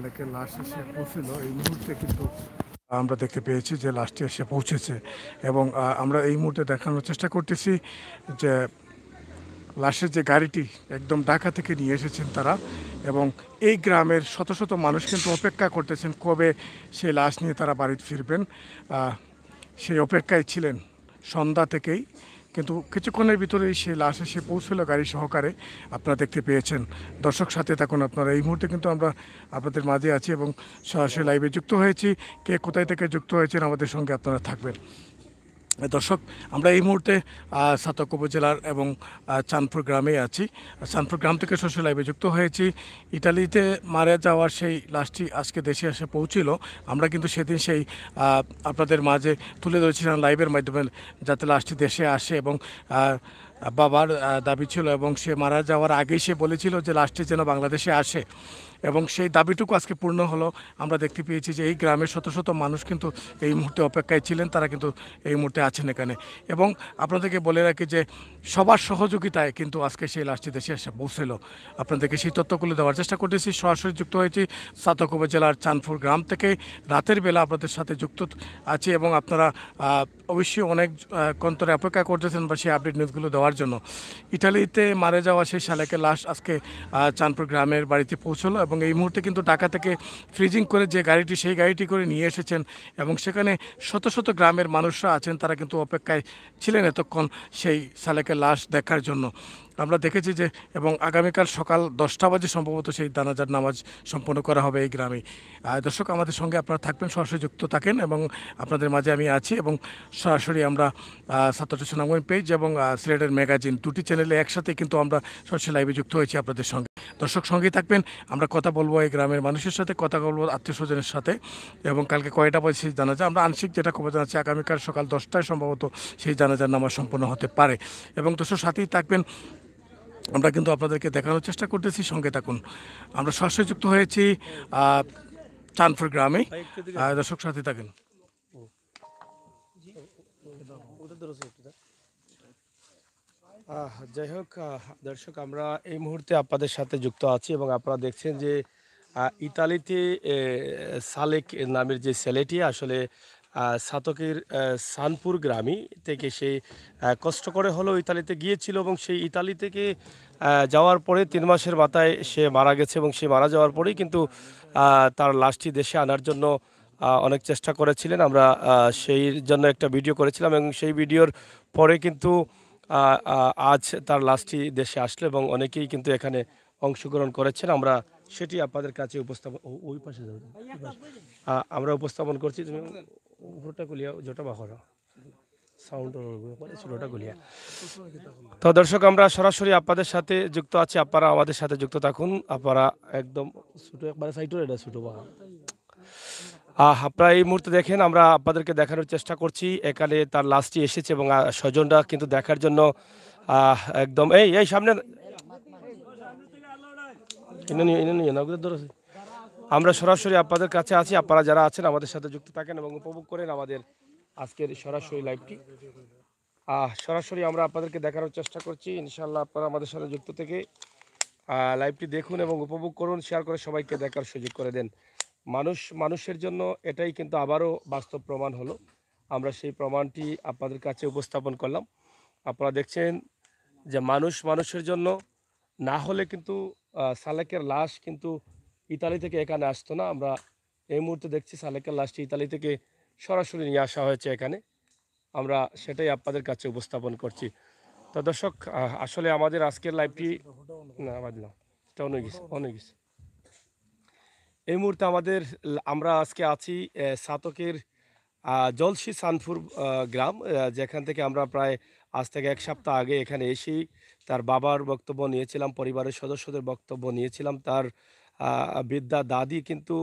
সালেকের লাশ এসে পৌঁছল এই মুহূর্তে কিন্তু আমরা দেখতে পেয়েছি যে লাশটি এসে পৌঁছেছে এবং আমরা এই মুহূর্তে দেখানোর চেষ্টা করতেছি যে লাশের যে গাড়িটি একদম ঢাকা থেকে নিয়ে এসেছেন তারা এবং এই গ্রামের শত শত মানুষ কিন্তু অপেক্ষা করতেছেন কবে সেই লাশ নিয়ে তারা বাড়িতে ফিরবেন। সেই অপেক্ষায় ছিলেন সন্ধ্যা থেকেই, কিন্তু কিছুক্ষণের ভিতরেই সেই লাশ এসে পৌঁছলো গাড়ি সহকারে। আপনারা দেখতে পেয়েছেন। দর্শক সাথে থাকুন আপনারা। এই মুহূর্তে কিন্তু আমরা আপনাদের মাঝে আছি এবং সরাসরি লাইভে যুক্ত হয়েছি। কে কোথায় থেকে যুক্ত হয়েছেন আমাদের সঙ্গে আপনারা থাকবেন। দর্শক, আমরা এই মুহূর্তে ছাতক উপজেলার এবং চাঁদপুর গ্রামে আছি। চাঁদপুর গ্রাম থেকে সরাসরি লাইভে যুক্ত হয়েছি। ইটালিতে মারা যাওয়ার সেই লাশটি আজকে দেশে এসে পৌঁছিল। আমরা কিন্তু সেদিন সেই আপনাদের মাঝে তুলে ধরেছিলাম লাইভের মাধ্যমে, যাতে লাশটি দেশে আসে এবং বাবার দাবি ছিল এবং সে মারা যাওয়ার আগেই সে বলেছিল যে লাশটি যেন বাংলাদেশে আসে এবং সেই দাবিটুকু আজকে পূর্ণ হলো। আমরা দেখতে পেয়েছি যে এই গ্রামের শত শত মানুষ কিন্তু এই মুহূর্তে অপেক্ষায় ছিলেন, তারা কিন্তু এই মুহূর্তে আছেন এখানে। এবং আপনাদেরকে বলে রাখি যে সবার সহযোগিতায় কিন্তু আজকে সেই লাশটি দেশে এসে পৌঁছল। আপনাদেরকে সেই তথ্যগুলো দেওয়ার চেষ্টা করতেছি। সরাসরি যুক্ত হয়েছি ছাতক উপজেলার চাঁদপুর গ্রাম থেকে। রাতের বেলা আপনাদের সাথে যুক্ত আছি এবং আপনারা অবশ্যই অনেক কন্তরে অপেক্ষা করতেছেন বা সেই আপডেট নিউজগুলো দেওয়ার জন্য। ইটালিতে মারা যাওয়া সেই শালেকের লাশ আজকে চাঁদপুর গ্রামের বাড়িতে পৌঁছলো এবং এই মুহূর্তে কিন্তু ঢাকা থেকে ফ্রিজিং করে যে গাড়িটি, সেই গাড়িটি করে নিয়ে এসেছেন এবং সেখানে শত শত গ্রামের মানুষরা আছেন, তারা কিন্তু অপেক্ষায় ছিলেন এতক্ষণ সেই শালেকের লাশ দেখার জন্য। আমরা দেখেছি যে এবং আগামীকাল সকাল 10টা বাজে সম্ভবত সেই জানাজার নামাজ সম্পন্ন করা হবে এই গ্রামে। দর্শক, আমাদের সঙ্গে আপনারা থাকবেন, সরাসরি যুক্ত থাকেন এবং আপনাদের মাঝে আমি আছি এবং সরাসরি আমরা ছাত্রটি সুনামগঞ্জ পেজ এবং সিলেটের ম্যাগাজিন দুটি চ্যানেলে একসাথে কিন্তু আমরা সরাসরি লাইভে যুক্ত হয়েছি আপনাদের সঙ্গে। দর্শক, সঙ্গেই থাকবেন। আমরা কথা বলবো এই গ্রামের মানুষের সাথে, কথা বলবো আত্মীয় স্বজনের সাথে এবং কালকে কয়টা বাজে সেই জানাজা, আমরা আংশিক যেটা খবর জানাচ্ছি আগামীকাল সকাল 10টায় সম্ভবত সেই জানাজার নামাজ সম্পন্ন হতে পারে। এবং দর্শক সাথেই থাকবেন, আমরা কিন্তু আপনাদেরকে দেখানোর চেষ্টা করতেছি, সঙ্গে থাকুন। আমরা সরাসরি যুক্ত হয়েছি চাঁদপুর গ্রামে। দর্শক সাথে থাকেন। যাই হোক দর্শক, আমরা এই মুহূর্তে আপনাদের সাথে যুক্ত আছি এবং আপনারা দেখছেন যে ইতালিতে সালেক নামের যে ছেলেটি আসলে ছাতকের সানপুর গ্রামে থেকে সে কষ্ট করে হলেও ইতালিতে গিয়েছিল এবং সেই ইতালি থেকে যাওয়ার পরে 3 মাসের মাথায় সে মারা গেছে এবং সে মারা যাওয়ার পরেই কিন্তু তার লাশটি দেশে আনার জন্য অনেক চেষ্টা করেছিলেন। আমরা সেই জন্য একটা ভিডিও করেছিলাম এবং সেই ভিডিওর পরে কিন্তু আজ তার লাশটি দেশে আসলো এবং অনেকেই কিন্তু এখানে অংশগ্রহণ করেছেন। আমরা সেটি আপনাদের কাছে উপস্থাপন ওই পাশে আমরা উপস্থাপন করছি। তুমি উপরটা গুলিয়া জোটা বাহরা সাউন্ড ছোটটা গুলিয়া। তো দর্শক, আমরা সরাসরি আপনাদের সাথে যুক্ত আছি, আপনারা আমাদের সাথে যুক্ত থাকুন। আপনারা একদম ছোট একবারে সাইটো এটা ছোট বাহা আপনারা এই মুহূর্তে দেখেন, আমরা আপনাদেরকে দেখানোর চেষ্টা করছি এখানে তার লাশটি এসেছে এবং স্বজনরা কিন্তু দেখার জন্য একদম এই সামনে আমরা সরাসরি আপনাদের কাছে আছি। আপনারা যারা আছেন আমাদের সাথে যুক্ত থাকেন এবং উপভোগ করেন আমাদের আজকের সরাসরি লাইভটি। সরাসরি আমরা আপনাদেরকে দেখানোর চেষ্টা করছি। ইনশাআল্লাহ আপনারা আমাদের সাথে যুক্ত থেকে লাইভটি দেখুন এবং উপভোগ করুন, শেয়ার করে সবাইকে দেখার সুযোগ করে দেন। মানুষের জন্য এটাই কিন্তু আবারও বাস্তব প্রমাণ হলো। আমরা সেই প্রমাণটি আপনাদের কাছে উপস্থাপন করলাম। আপনারা দেখছেন যে মানুষের জন্য না হলে কিন্তু সালেকের লাশ কিন্তু ইতালি থেকে এখানে আসতো না। আমরা এই মুহূর্তে দেখছি সালেকের লাশটি ইতালি থেকে সরাসরি নিয়ে আসা হয়েছে এখানে। আমরা সেটাই আপনাদের কাছে উপস্থাপন করছি। তো দর্শক, আসলে আমাদের আজকের লাইভটি অনেক এই মুহূর্তে আমরা আজকে আছি ছাতকের জলসি সানপুর গ্রাম, যেখান থেকে আমরা প্রায় আজ থেকে 1 সপ্তাহ আগে এখানে এসেই তার বাবার বক্তব্য নিয়েছিলাম, পরিবারের সদস্যদের বক্তব্য নিয়েছিলাম। তার বৃদ্ধা দাদি কিন্তু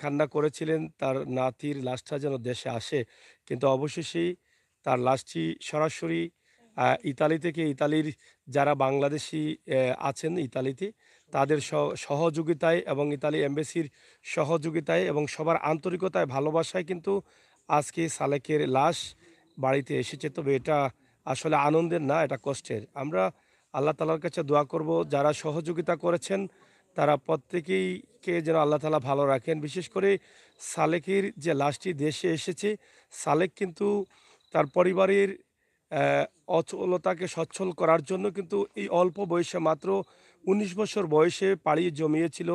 কান্না করেছিলেন তার নাতির লাশটা যেন দেশে আসে, কিন্তু অবশেষেই তার লাশটি সরাসরি ইতালির যারা বাংলাদেশি আছেন ইতালিতে তাদের সহযোগিতায় এবং ইতালি এমবাসির সহযোগিতায় এবং সবার আন্তরিকতায় ভালোবাসায় কিন্তু আজকে সালেকের লাশ বাড়িতে এসেছে। তবে এটা আসলে আনন্দের না, এটা কষ্টের। আমরা আল্লাহ তাআলার কাছে দোয়া করব যারা সহযোগিতা করেছেন তারা প্রত্যেকেইকে যেন আল্লাহ তাআলা ভালো রাখেন। বিশেষ করে সালেকের যে লাশটি দেশে এসেছে, সালেক কিন্তু তার পরিবারের অ্যা অচলতাকে সচ্ছল করার জন্য কিন্তু এই অল্প বয়সে মাত্র ১৯ বছর বয়সে পাড়ি জমিয়েছিল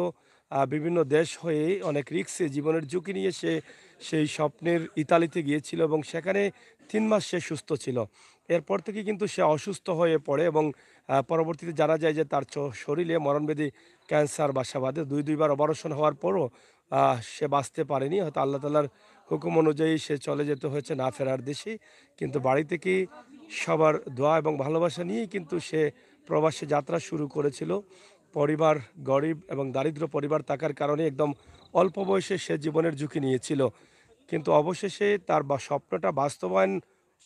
বিভিন্ন দেশ হয়ে অনেক রিস্কে জীবনের ঝুঁকি নিয়ে সে সেই স্বপ্নের ইতালিতে গিয়েছিল এবং সেখানে ৩ মাস সে সুস্থ ছিল। এরপর থেকে কিন্তু সে অসুস্থ হয়ে পড়ে এবং পরবর্তীতে জানা যায় যে তার শরীরে মরণব্যাধি ক্যান্সার বাসা বাঁধে। ২ বার অপারেশন হওয়ার পরও সে বাঁচতে পারেনি। হয়তো আল্লাহ তাআলার হুকুম অনুযায়ী সে চলে যেতে হয়েছে না ফেরার দেশে। কিন্তু বাড়ি থেকে সবার দোয়া এবং ভালোবাসা নিয়েই কিন্তু সে প্রবাসে যাত্রা শুরু করেছিল। পরিবার গরিব এবং দারিদ্র পরিবার থাকার কারণে একদম অল্প বয়সে সে জীবনের ঝুঁকি নিয়েছিল। কিন্তু অবশেষে তার স্বপ্নটা বাস্তবায়ন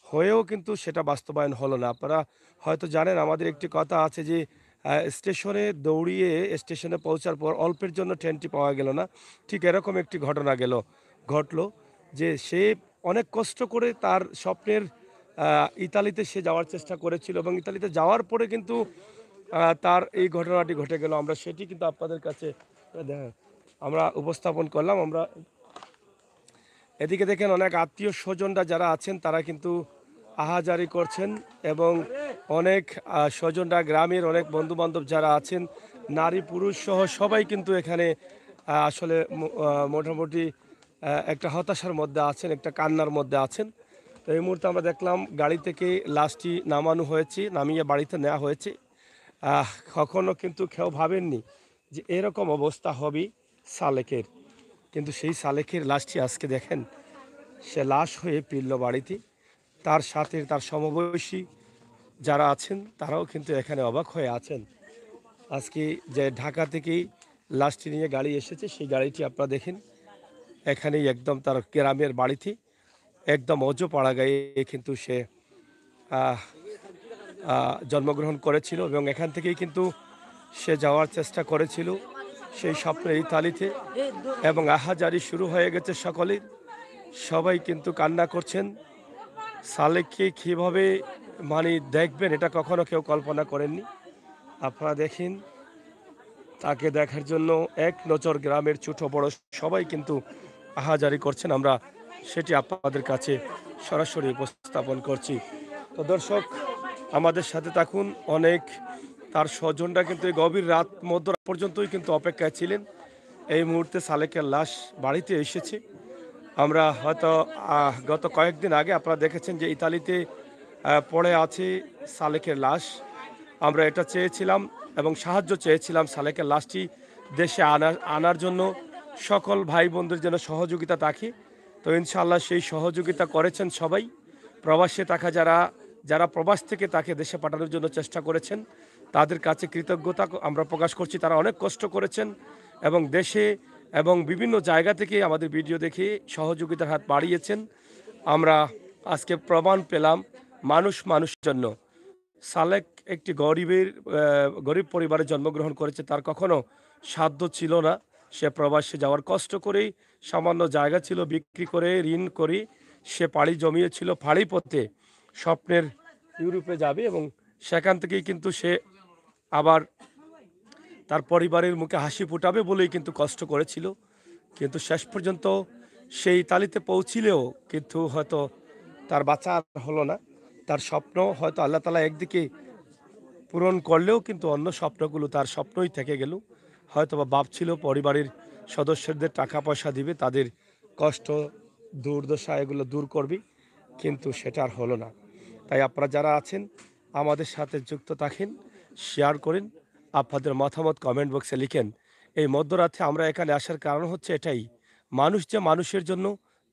হয়েও কিন্তু সেটা বাস্তবায়ন হলো না। আপনারা হয়তো জানেন আমাদের একটি কথা আছে যে স্টেশনে দৌড়িয়ে স্টেশনে পৌঁছার পর অল্পের জন্য ট্রেনটি পাওয়া গেল না। ঠিক এরকম একটি ঘটনা ঘটলো যে সে অনেক কষ্ট করে তার স্বপ্নের ইতালিতে সে যাওয়ার চেষ্টা করেছিল এবং ইতালিতে যাওয়ার পরে কিন্তু তার এই ঘটনাটি ঘটে গেল। আমরা সেটি কিন্তু আপনাদের কাছে আমরা উপস্থাপন করলাম। আমরা এদিকে দেখেন অনেক আত্মীয়-স্বজনরা যারা আছেন তারা কিন্তু আহাজারি করছেন এবং অনেক স্বজনরা গ্রামের অনেক বন্ধু-বান্ধব যারা আছেন, নারী পুরুষ সহ সবাই কিন্তু এখানে আসলে মোটামুটি একটা হতাশার মধ্যে আছেন, একটা কান্নার মধ্যে আছেন। তো এই মুহূর্তে আমরা দেখলাম গাড়ি থেকে লাশটি নামানো হয়েছে, নামিয়ে বাড়িতে নেওয়া হয়েছে। কখনো কিন্তু কেউ ভাবেননি যে এরকম অবস্থা হবে সালেকের। কিন্তু সেই সালেকের লাশটি আজকে দেখেন সে লাশ হয়ে ফিরল বাড়িতে। তার সাথে তার সমবয়সী যারা আছেন তারাও কিন্তু এখানে অবাক হয়ে আছেন। আজকে যে ঢাকা থেকেই লাশটি নিয়ে গাড়ি এসেছে সেই গাড়িটি আপনারা দেখেন এখানেই একদম তার গ্রামের বাড়িতে একদম অজপাড়া গায়ে কিন্তু সে আহ, জন্মগ্রহণ করেছিল এবং এখান থেকেই কিন্তু সে যাওয়ার চেষ্টা করেছিল সেই স্বপ্নের ইতালিতে এবং আহাজারি শুরু হয়ে গেছে সকলের। সবাই কিন্তু কান্না করছেন। সালেককে কীভাবে মানে দেখবেন এটা কখনো কেউ কল্পনা করেননি। আপনারা দেখেন তাকে দেখার জন্য এক নজর গ্রামের ছোট বড় সবাই কিন্তু আহাজারি করছেন। আমরা সেটি আপনাদের কাছে সরাসরি উপস্থাপন করছি। তো দর্শক আমাদের সাথে থাকুন। অনেক তার স্বজনরা কিন্তু এই গভীর রাত মধ্যরাত পর্যন্তই কিন্তু অপেক্ষায় ছিলেন। এই মুহূর্তে সালেকের লাশ বাড়িতে এসেছে। আমরা হয়তো গত কয়েকদিন আগে আপনারা দেখেছেন যে ইতালিতে পড়ে আছে সালেকের লাশ। আমরা এটা চেয়েছিলাম এবং সাহায্য চেয়েছিলাম সালেকের লাশটি দেশে আনার জন্য সকল ভাই বোনদের যেন সহযোগিতা থাকে। তো ইনশাআল্লাহ সেই সহযোগিতা করেছেন সবাই। প্রবাসে থাকা যারা প্রবাস থেকে তাকে দেশে পাঠানোর জন্য চেষ্টা করেছেন তাদের কাছে কৃতজ্ঞতা আমরা প্রকাশ করছি। তারা অনেক কষ্ট করেছেন এবং দেশে এবং বিভিন্ন জায়গা থেকে আমাদের ভিডিও দেখে সহযোগিতার হাত বাড়িয়েছেন। আমরা আজকে প্রমাণ পেলাম মানুষের জন্য। সালেক একটি গরিব পরিবারে জন্মগ্রহণ করেছে। তার কখনো সাধ্য ছিল না সে প্রবাসে যাওয়ার। কষ্ট করেই সামান্য জায়গা ছিল বিক্রি করে ঋণ করে সে পাড়ি জমিয়েছিল ফাড়ি পথে স্বপ্নের ইউরোপে যাবে এবং সেখান থেকেই কিন্তু সে আবার তার পরিবারের মুখে হাসি ফোটাবে বলেই কিন্তু কষ্ট করেছিল। কিন্তু শেষ পর্যন্ত সেই ইতালিতে পৌঁছিলেও কিন্তু হয়তো তার বাঁচা আর হলো না। তার স্বপ্ন হয়তো আল্লাহ তাআলা একদিকে পূরণ করলেও কিন্তু অন্য স্বপ্নগুলো তার স্বপ্নই থেকে গেল। হয়তোবা ভাবছিল পরিবারের সদস্যদের টাকা পয়সা দিবে, তাদের কষ্ট দুর্দশা এগুলো দূর করবে, কিন্তু সেটা আর হলো না। তাই আপনারা যারা আছেন আমাদের সাথে যুক্ত থাকেন, শেয়ার করেন, আপনাদের মতামত কমেন্ট বক্সে লিখেন। এই মধ্যরাতে আমরা এখানে আসার কারণ হচ্ছে এটাই, মানুষ যে মানুষের জন্য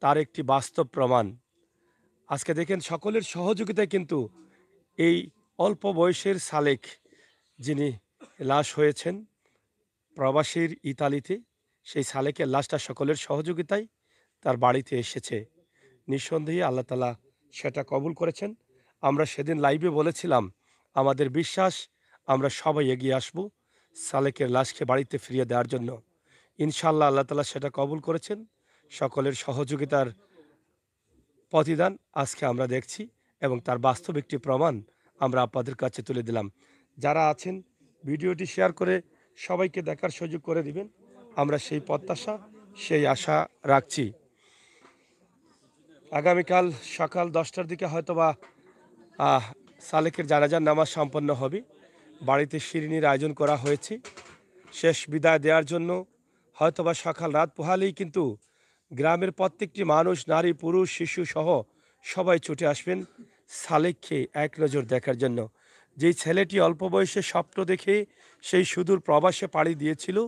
তার একটি বাস্তব প্রমাণ। আজকে দেখেন সকলের সহযোগিতায় কিন্তু এই অল্প বয়সের সালেক যিনি লাশ হয়েছেন প্রবাসীর ইতালিতে, সেই সালেকের লাশটা সকলের সহযোগিতায় তার বাড়িতে এসেছে। নিঃসন্দেহে আল্লাহ তাআলা সেটা কবুল করেছেন। আমরা সেদিন লাইভে বলেছিলাম আমাদের বিশ্বাস আমরা সবাই এগিয়ে আসব সালেকের লাশকে বাড়িতে ফিরিয়ে দেওয়ার জন্য। ইনশাআল্লাহ আল্লাহ তাআলা সেটা কবুল করেছেন। সকলের সহযোগিতার প্রতিদান আজকে আমরা দেখছি এবং তার বাস্তব একটি প্রমাণ আমরা আপনাদের কাছে তুলে দিলাম। যারা আছেন ভিডিওটি শেয়ার করে সবাইকে দেখার সুযোগ করে দিবেন, আমরা সেই প্রত্যাশা সেই আশা রাখছি। আগামীকাল সকাল 10টার দিকে হয়তোবা আহ সালেকের জানাজার নামাজ সম্পন্ন হবে। বাড়িতে শিরিনির আয়োজন করা হয়েছে শেষ বিদায় দেওয়ার জন্য। হয়তোবা সকাল রাত পোহালেই কিন্তু গ্রামের প্রত্যেকটি মানুষ, নারী, পুরুষ, শিশু সহ সবাই ছুটে আসবেন সালেককে এক নজর দেখার জন্য। যেই ছেলেটি অল্প বয়সে স্বপ্ন দেখে সেই সুদূর প্রবাসে পাড়ি দিয়েছিল,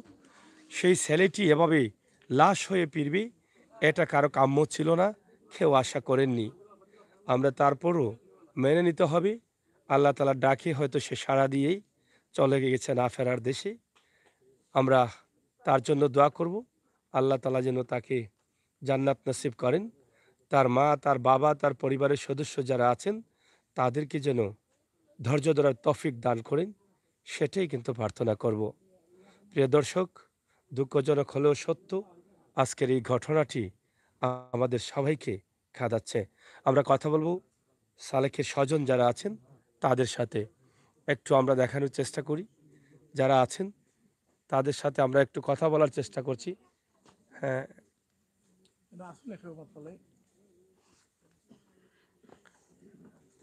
সেই ছেলেটি এভাবে লাশ হয়ে ফিরবে এটা কারো কাম্য ছিল না, কেউ আশা করেননি। আমরা তারপরও মেনে নিতে হবে, আল্লাহ তাআলার ডাকে হয়তো সে সাড়া দিয়েই চলে গেছে না ফেরার দেশে। আমরা তার জন্য দোয়া করব, আল্লাহ তাআলা যেন তাকে জান্নাত নসিব করেন। তার মা, তার বাবা, তার পরিবারের সদস্য যারা আছেন তাদেরকে যেন ধৈর্য ধরার তৌফিক দান করেন, সেটাই কিন্তু প্রার্থনা করব। প্রিয় দর্শক, দুঃখজনক হলেও সত্য, আজকের এই ঘটনাটি আমাদের সবাইকে কাঁদাচ্ছে। আমরা কথা বলবো সালেকের স্বজন যারা আছেন তাদের সাথে, একটু আমরা দেখানোর চেষ্টা করি। যারা আছেন তাদের সাথে আমরা একটু কথা বলার চেষ্টা করছি। হ্যাঁ,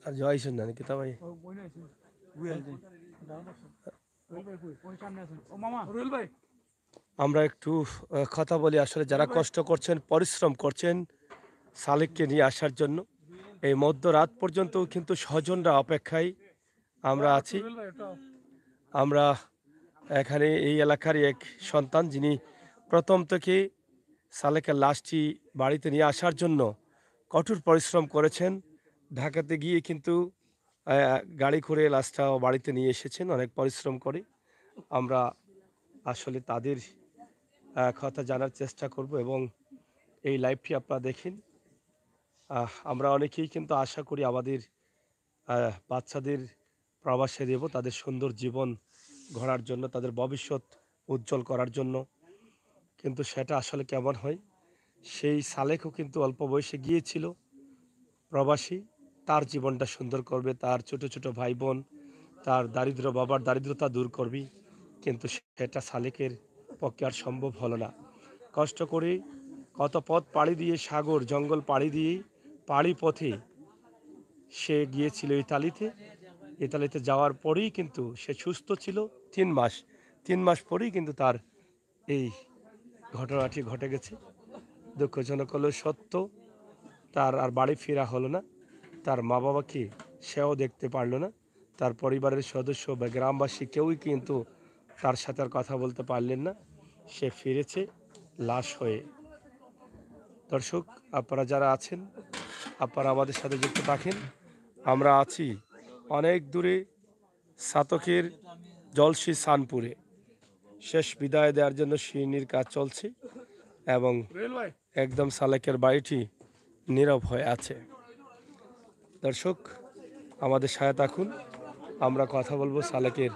আর জয় শুনলেন কিতা ভাই, আমরা একটু কথা বলি। আসলে যারা কষ্ট করছেন, পরিশ্রম করছেন সালেককে নিয়ে আসার জন্য, এই মধ্যরাত পর্যন্ত কিন্তু স্বজনরা অপেক্ষায় আমরা আছি। আমরা এখানে এই এলাকারই এক সন্তান, যিনি প্রথম থেকে সালেকের লাশটি বাড়িতে নিয়ে আসার জন্য কঠোর পরিশ্রম করেছেন। ঢাকাতে গিয়ে কিন্তু গাড়ি করে লাশটা বাড়িতে নিয়ে এসেছেন অনেক পরিশ্রম করে। আমরা আসলে তাদের কথা জানার চেষ্টা করব এবং এই লাইভটি আপনারা দেখেন। আমরা অনেকেই কিন্তু আশা করি আমাদের বাচ্চাদের প্রবাসে দেব, তাদের সুন্দর জীবন গড়ার জন্য, তাদের ভবিষ্যৎ উজ্জ্বল করার জন্য। কিন্তু সেটা আসলে কেমন হয়? সেই সালেকও কিন্তু অল্প বয়সে গিয়েছিল প্রবাসী, তার জীবনটা সুন্দর করবে, তার ছোট ছোট ভাই বোন, তার দারিদ্র বাবার দারিদ্রতা দূর করবি, কিন্তু সেটা সালেকের পক্ষে আর সম্ভব হলো না। কষ্ট করে কত পথ পাড়ি দিয়ে, সাগর জঙ্গল পাড়ি দিয়ে পাড়ি পথে সে গিয়েছিল ইতালিতে। ইতালিতে যাওয়ার পরেই কিন্তু সে সুস্থ ছিল 3 মাস। 3 মাস পরেই কিন্তু তার এই ঘটনাটি ঘটে গেছে। দুঃখজনক হলেও সত্য, তার আর বাড়ি ফেরা হলো না। তার মা বাবাকে সেও দেখতে পারলো না, তার পরিবারের সদস্য বা গ্রামবাসী কেউই কিন্তু তার সাথে আর কথা বলতে পারলেন না। সে ফিরেছে লাশ হয়ে। দর্শক, আপনারা যারা আছেন আপনারা আমাদের সাথে যুক্ত থাকেন। আমরা আছি অনেক দূরে সাতকের জলসি সানপুরে। শেষ বিদায় দেওয়ার জন্য শিরনির কাজ চলছে এবং একদম সালেকের বাড়িটি নীরব হয়ে আছে। দর্শক, আমাদের সাথে থাকুন, আমরা কথা বলবো সালেকের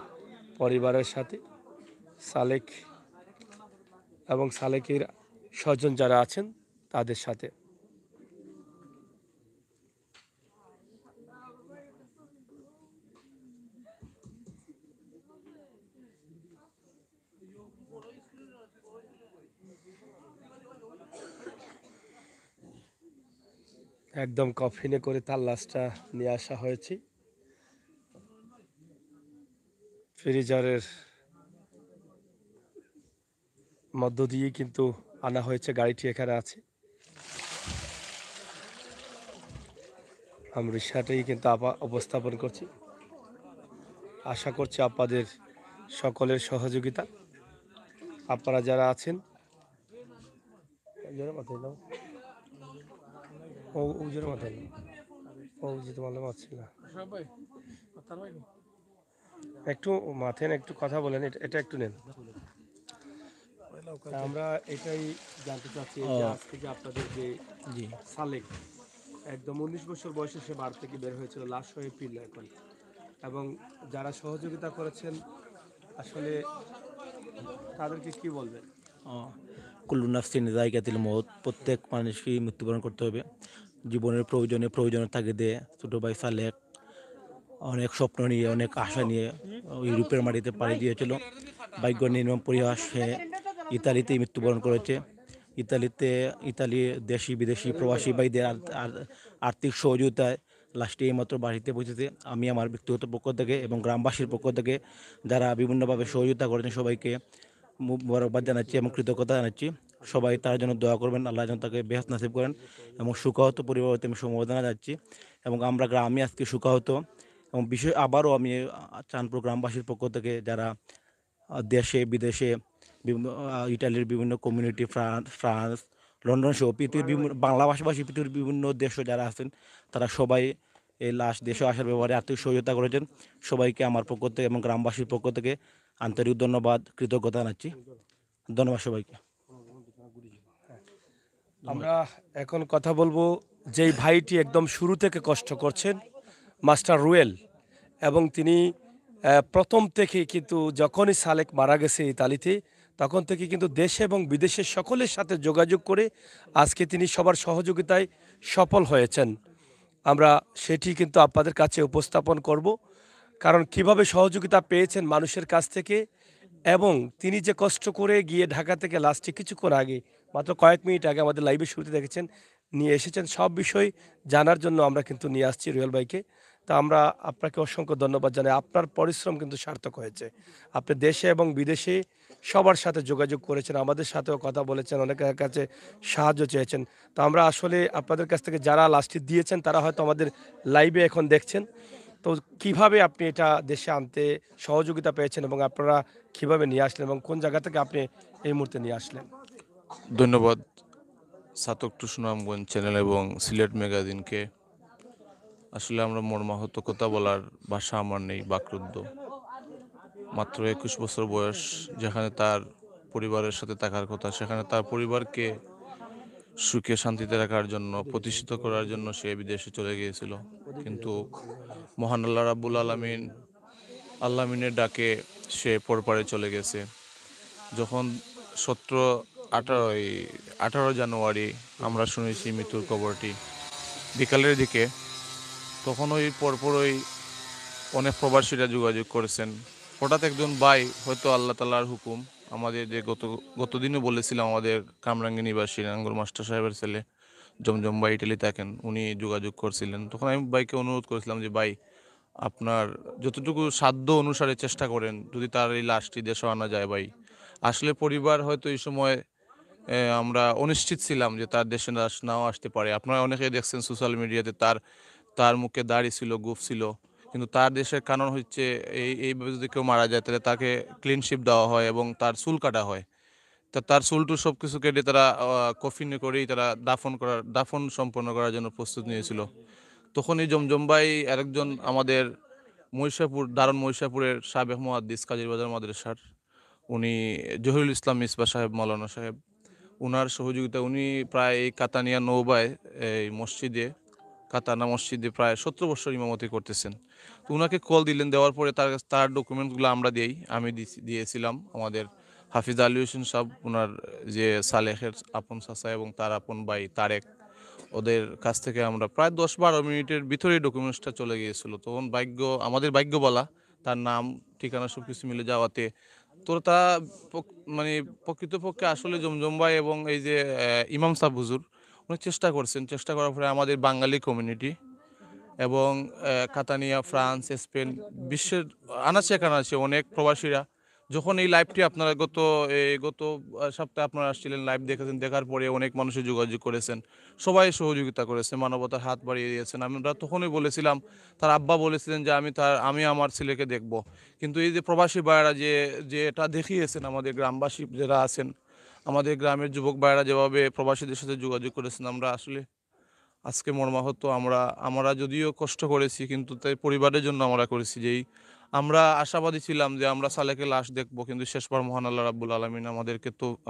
পরিবারের সাথে, সালেক এবং সালেকের স্বজন যারা আছেন তাদের সাথে। একদম কফিনে করে তার লাশটা নিয়ে আসা হয়েছে। ফ্রিজারের মধ্য দিয়ে কিন্তু আনা হয়েছে, গাড়িটি এখানে আছে। আমি রিক্সাটাই কিন্তু উপস্থাপন করছি। আশা করছি আপনাদের সকলের সহযোগিতা। আপনারা যারা আছেন একটু মাথেন, একটু কথা বলেন, এটা একটু নেন। আমরা এটাই জানতে চাচ্ছি, এই যে আজকে যে আপনাদের যে সালেক একদম 19 বছর বয়সে সে বাড়ি থেকে বের হয়েছিল, লাশ হয়ে ফিরল এখন, এবং যারা সহযোগিতা করেছেন আসলে তাদেরকে কি বলবেন? কুল্লু নাফসিন যায়কাতুল মউত, প্রত্যেক মানুষকেই মৃত্যুবরণ করতে হবে। জীবনের প্রয়োজনে তাগিদে ছোট ভাই সালেক অনেক স্বপ্ন নিয়ে, অনেক আশা নিয়ে ইউরোপের মাটিতে পাড়ি দিয়েছিল। ভাগ্য নির্মম পরিহাস, সে ইতালিতেই মৃত্যুবরণ করেছে। ইতালি দেশি বিদেশি প্রবাসী ভাইদের আর্থিক সহযোগিতায় লাস্টে এইমাত্র বাড়িতে পৌঁছেছে। আমি আমার ব্যক্তিগত পক্ষ থেকে এবং গ্রামবাসীর পক্ষ থেকে যারা বিভিন্নভাবে সহযোগিতা করেছেন সবাইকে মোবারকবাদ জানাচ্ছি এবং কৃতজ্ঞতা জানাচ্ছি। সবাই তার জন্য দোয়া করবেন, আল্লাহ যেন তাকে বেহেশত নসিব করেন এবং শোকাহত পরিবারতে আমি সমবেদনা যাচ্ছি। এবং আমরা গ্রামে আজকে শোকাহত এবং বিশেষ আবারও আমি চাঁদপুর গ্রামবাসীর পক্ষ থেকে যারা দেশে বিদেশে ইটালির বিভিন্ন কমিউনিটি, ফ্রান্স, লন্ডন সহ পৃথিবীর বিভিন্ন বাংলা ভাষাভাষী পৃথিবীর বিভিন্ন দেশে যারা আছেন তারা সবাই এই লাশ দেশে আসার ব্যাপারে আর্থিক সহযোগিতা করেছেন। সবাইকে আমার পক্ষ থেকে এবং গ্রামবাসীর পক্ষ থেকে আন্তরিক ধন্যবাদ, কৃতজ্ঞতা জানাচ্ছি। ধন্যবাদ সবাইকে। আমরা এখন কথা বলবো যেই ভাইটি একদম শুরু থেকে কষ্ট করছেন, মাস্টার রুয়েল, এবং তিনি প্রথম থেকে কিন্তু যখনই সালেক মারা গেছে ইতালিতে তখন থেকে কিন্তু দেশে এবং বিদেশের সকলের সাথে যোগাযোগ করে আজকে তিনি সবার সহযোগিতায় সফল হয়েছেন। আমরা সেটি কিন্তু আপনাদের কাছে উপস্থাপন করব, কারণ কিভাবে সহযোগিতা পেয়েছেন মানুষের কাছ থেকে এবং তিনি যে কষ্ট করে গিয়ে ঢাকা থেকে লাস্টে কিছুক্ষণ আগে মাত্র কয়েক মিনিট আগে আমাদের লাইভে শুরুতে দেখেছেন নিয়ে এসেছেন, সব বিষয় জানার জন্য আমরা কিন্তু নিয়ে আসছি রুয়েল ভাইকে। তা আমরা আপনাকে অসংখ্য ধন্যবাদ জানাই, আপনার পরিশ্রম কিন্তু সার্থক হয়েছে। আপনি দেশে এবং বিদেশে সবার সাথে যোগাযোগ করেছেন, আমাদের সাথেও কথা বলেছেন, অনেকের কাছে সাহায্য চেয়েছেন। তো আমরা আসলে আপনাদের কাছ থেকে যারা লাস্টে দিয়েছেন তারা হয়তো আমাদের লাইভে এখন দেখছেন। তো কিভাবে আপনি এটা দেশে আনতে সহযোগিতা পেয়েছেন এবং আপনারা কিভাবে নিয়ে আসলেন এবং কোন জায়গা থেকে আপনি এই মুহূর্তে নিয়ে আসলেন? ধন্যবাদ সাতক টু সুনামগঞ্জ চ্যানেল এবং সিলেট ম্যাগাজিনকে। আসলে আমরা মর্মাহত, কথা বলার ভাষা আমার নেই, বাকরুদ্ধ। মাত্র 21 বছর বয়স, যেখানে তার পরিবারের সাথে থাকার কথা, সেখানে তার পরিবারকে সুখে শান্তিতে রাখার জন্য, প্রতিষ্ঠিত করার জন্য সে বিদেশে চলে গিয়েছিল। কিন্তু মহান আল্লাহ রাব্বুল আল্লামিনের ডাকে সে পরপারে চলে গেছে। যখন 18 জানুয়ারি আমরা শুনেছি মৃত্যুর খবরটি বিকালের দিকে, তখন ওই পরপরই অনেক প্রবাসীরা যোগাযোগ করেছেন। হঠাৎ একজন ভাই, হয়তো আল্লাহ তাআলার হুকুম, আমাদের যে গতদিনও বলেছিলাম আমাদের কামরাঙ্গী নিবাসী নাঙ্গল মাস্টার সাহেবের ছেলে জমজম ভাই ইটালি থাকেন, উনি যোগাযোগ করছিলেন। তখন আমি ভাইকে অনুরোধ করেছিলাম যে ভাই, আপনার যতটুকু সাধ্য অনুসারে চেষ্টা করেন যদি তার এই লাশটি দেশে আনা যায় ভাই। আসলে পরিবার হয়তো এই সময় আমরা অনিশ্চিত ছিলাম যে তার দেশে লাশ নাও আসতে পারে। আপনারা অনেকেই দেখছেন সোশ্যাল মিডিয়াতে তার মুখে দাড়ি ছিল, গোঁফ ছিল, কিন্তু তার দেশের কারণ হচ্ছে এইভাবে যদি কেউ মারা যায় তাহলে তাকে ক্লিনশিপ দেওয়া হয় এবং তার চুল কাটা হয়। তা তার চুলটু সব কিছু কেটে তারা কফিনে করেই তারা দাফন সম্পন্ন করার জন্য প্রস্তুত নিয়েছিল। তখনই জমজম ভাই আরেকজন আমাদের দারুণ মহিষাপুরের সাবেক মুহাদ্দিস কাজীর বাজার মাদ্রাসার, উনি জহিরুল ইসলাম মিসবাহ সাহেব, মাওলানা সাহেব, উনার সহযোগিতা, উনি প্রায় এই কাতানিয়া নৌবায় এই কাতানা মসজিদে প্রায় 17 বছর ইমামতি করতেছেন। তো উনাকে কল দিলেন, দেওয়ার পরে তার ডকুমেন্টসগুলো আমি দিয়েছিলাম আমাদের হাফিজ আলী হোসেন সাহেব, ওনার যে সালেহের আপন চাচা এবং তার আপন ভাই তারেক, ওদের কাছ থেকে আমরা প্রায় 10-12 মিনিটের ভিতরেই ডকুমেন্টসটা চলে গিয়েছিল। তখন আমাদের ভাগ্য বলা, তার নাম ঠিকানা সব কিছু মিলে যাওয়াতে তা মানে প্রকৃতপক্ষে আসলে জমজম ভাই এবং এই যে ইমাম সাহেব হুজুর, উনি চেষ্টা করার পরে আমাদের বাঙালি কমিউনিটি এবং কাতানিয়া, ফ্রান্স, স্পেন, বিশ্বের আনাচে কানাচে অনেক প্রবাসীরা, যখন এই লাইভটি আপনারা গত সপ্তাহে আপনারা আসছিলেন, লাইভ দেখেছেন, দেখার পরে অনেক মানুষের যোগাযোগ করেছেন, সবাই সহযোগিতা করেছে, মানবতার হাত বাড়িয়ে দিয়েছেন। আমরা তখনই বলেছিলাম, তার আব্বা বলেছিলেন যে আমি আমার ছেলেকে দেখব। কিন্তু এই যে প্রবাসী ভাইয়েরা যে এটা দেখিয়েছেন, আমাদের গ্রামবাসী যারা আছেন, আমাদের গ্রামের যুবক ভাইয়েরা যেভাবে প্রবাসীদের সাথে যোগাযোগ করেছেন, আমরা আসলে আজকে মর্মাহত। আমরা যদিও কষ্ট করেছি, কিন্তু তাই পরিবারের জন্য আমরা করেছি। আমরা আশাবাদী ছিলাম যে আমরা সালেকে লাশ দেখব, কিন্তু শেষবার মহান আল্লাহ রাব্বুল আলামিন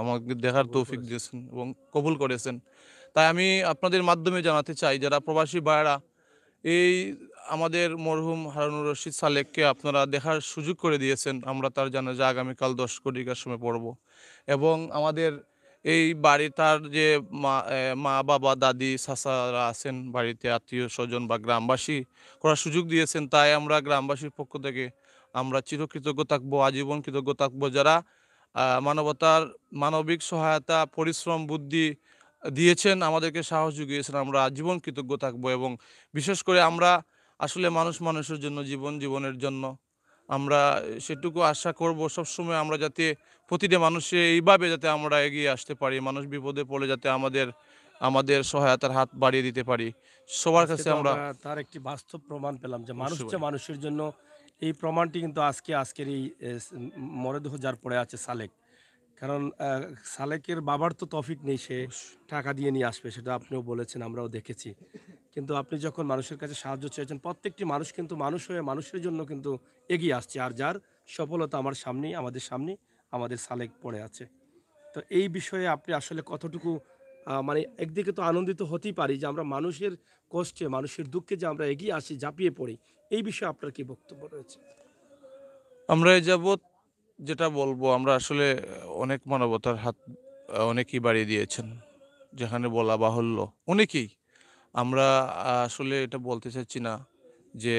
আমাকে দেখার তৌফিক দিয়েছেন এবং কবুল করেছেন। তাই আমি আপনাদের মাধ্যমে জানাতে চাই, যারা প্রবাসী ভাইয়েরা এই আমাদের মরহুম হারুনুর রশিদ সালেককে আপনারা দেখার সুযোগ করে দিয়েছেন, আমরা তার জানাজা আগামীকাল 10 ঘটিকার সময় পড়ব এবং আমাদের এই বাড়ি তার যে মা বাবা দাদি চাচারা আছেন বাড়িতে, আত্মীয় স্বজন বা গ্রামবাসী করার সুযোগ দিয়েছেন। তাই আমরা গ্রামবাসীর পক্ষ থেকে আমরা চিরকৃতজ্ঞ থাকবো, আজীবন কৃতজ্ঞ থাকবো যারা মানবতার মানবিক সহায়তা, পরিশ্রম, বুদ্ধি দিয়েছেন, আমাদেরকে সাহস জুগিয়েছেন। আমরা আজীবন কৃতজ্ঞ থাকবো এবং বিশেষ করে আমরা আসলে মানুষ মানুষের জন্য, জীবন জীবনের জন্য আমরা সেটুকু আশা করব সবসময় আমরা যাতে প্রতিটা মানুষে এইভাবে যাতে আমরা এগিয়ে আসতে পারি, মানুষ বিপদে পড়লে যাতে আমাদের আমাদের সহায়তার হাত বাড়িয়ে দিতে পারি সবার আজকে কাছে তো আমরা। আমরা তার একটি বাস্তব প্রমাণ পেলাম যে মানুষ অবশ্যই যে ভাই। মানুষের জন্য, এই প্রমাণটি কিন্তু আজকের এই মরদেহ যার পড়ে আছে সালেক। কারণ সালেকের বাবার তো তৌফিক নেই সে অবশ্যই। টাকা দিয়ে নিয়ে আসবে, সেটা আপনিও বলেছেন, আমরাও দেখেছি। কিন্তু আপনি যখন মানুষের কাছে সাহায্য চেয়েছেন, প্রত্যেকটি মানুষ কিন্তু মানুষ হয়ে মানুষের জন্য কিন্তু এগিয়ে আসছে। আর যার সফলতা আমার সামনেই, আমাদের সামনেই আমাদের সালেক পড়ে আছে। তো এই বিষয়ে আপনি আসলে কতটুকু মানে একদিকে তো আনন্দিত হতেই পারি যে আমরা মানুষের কষ্টে, মানুষের দুঃখে যে আমরা এগিয়ে আসি, ঝাঁপিয়ে পড়ি, এই বিষয়ে আপনার কি বক্তব্য রয়েছে? আমরা এ যাবৎ যেটা বলবো, আমরা আসলে অনেক মানবতার হাত অনেকেই বাড়িয়ে দিয়েছেন, যেখানে বলা বাহুল্য অনেকেই। আমরা আসলে এটা বলতে চাচ্ছি না যে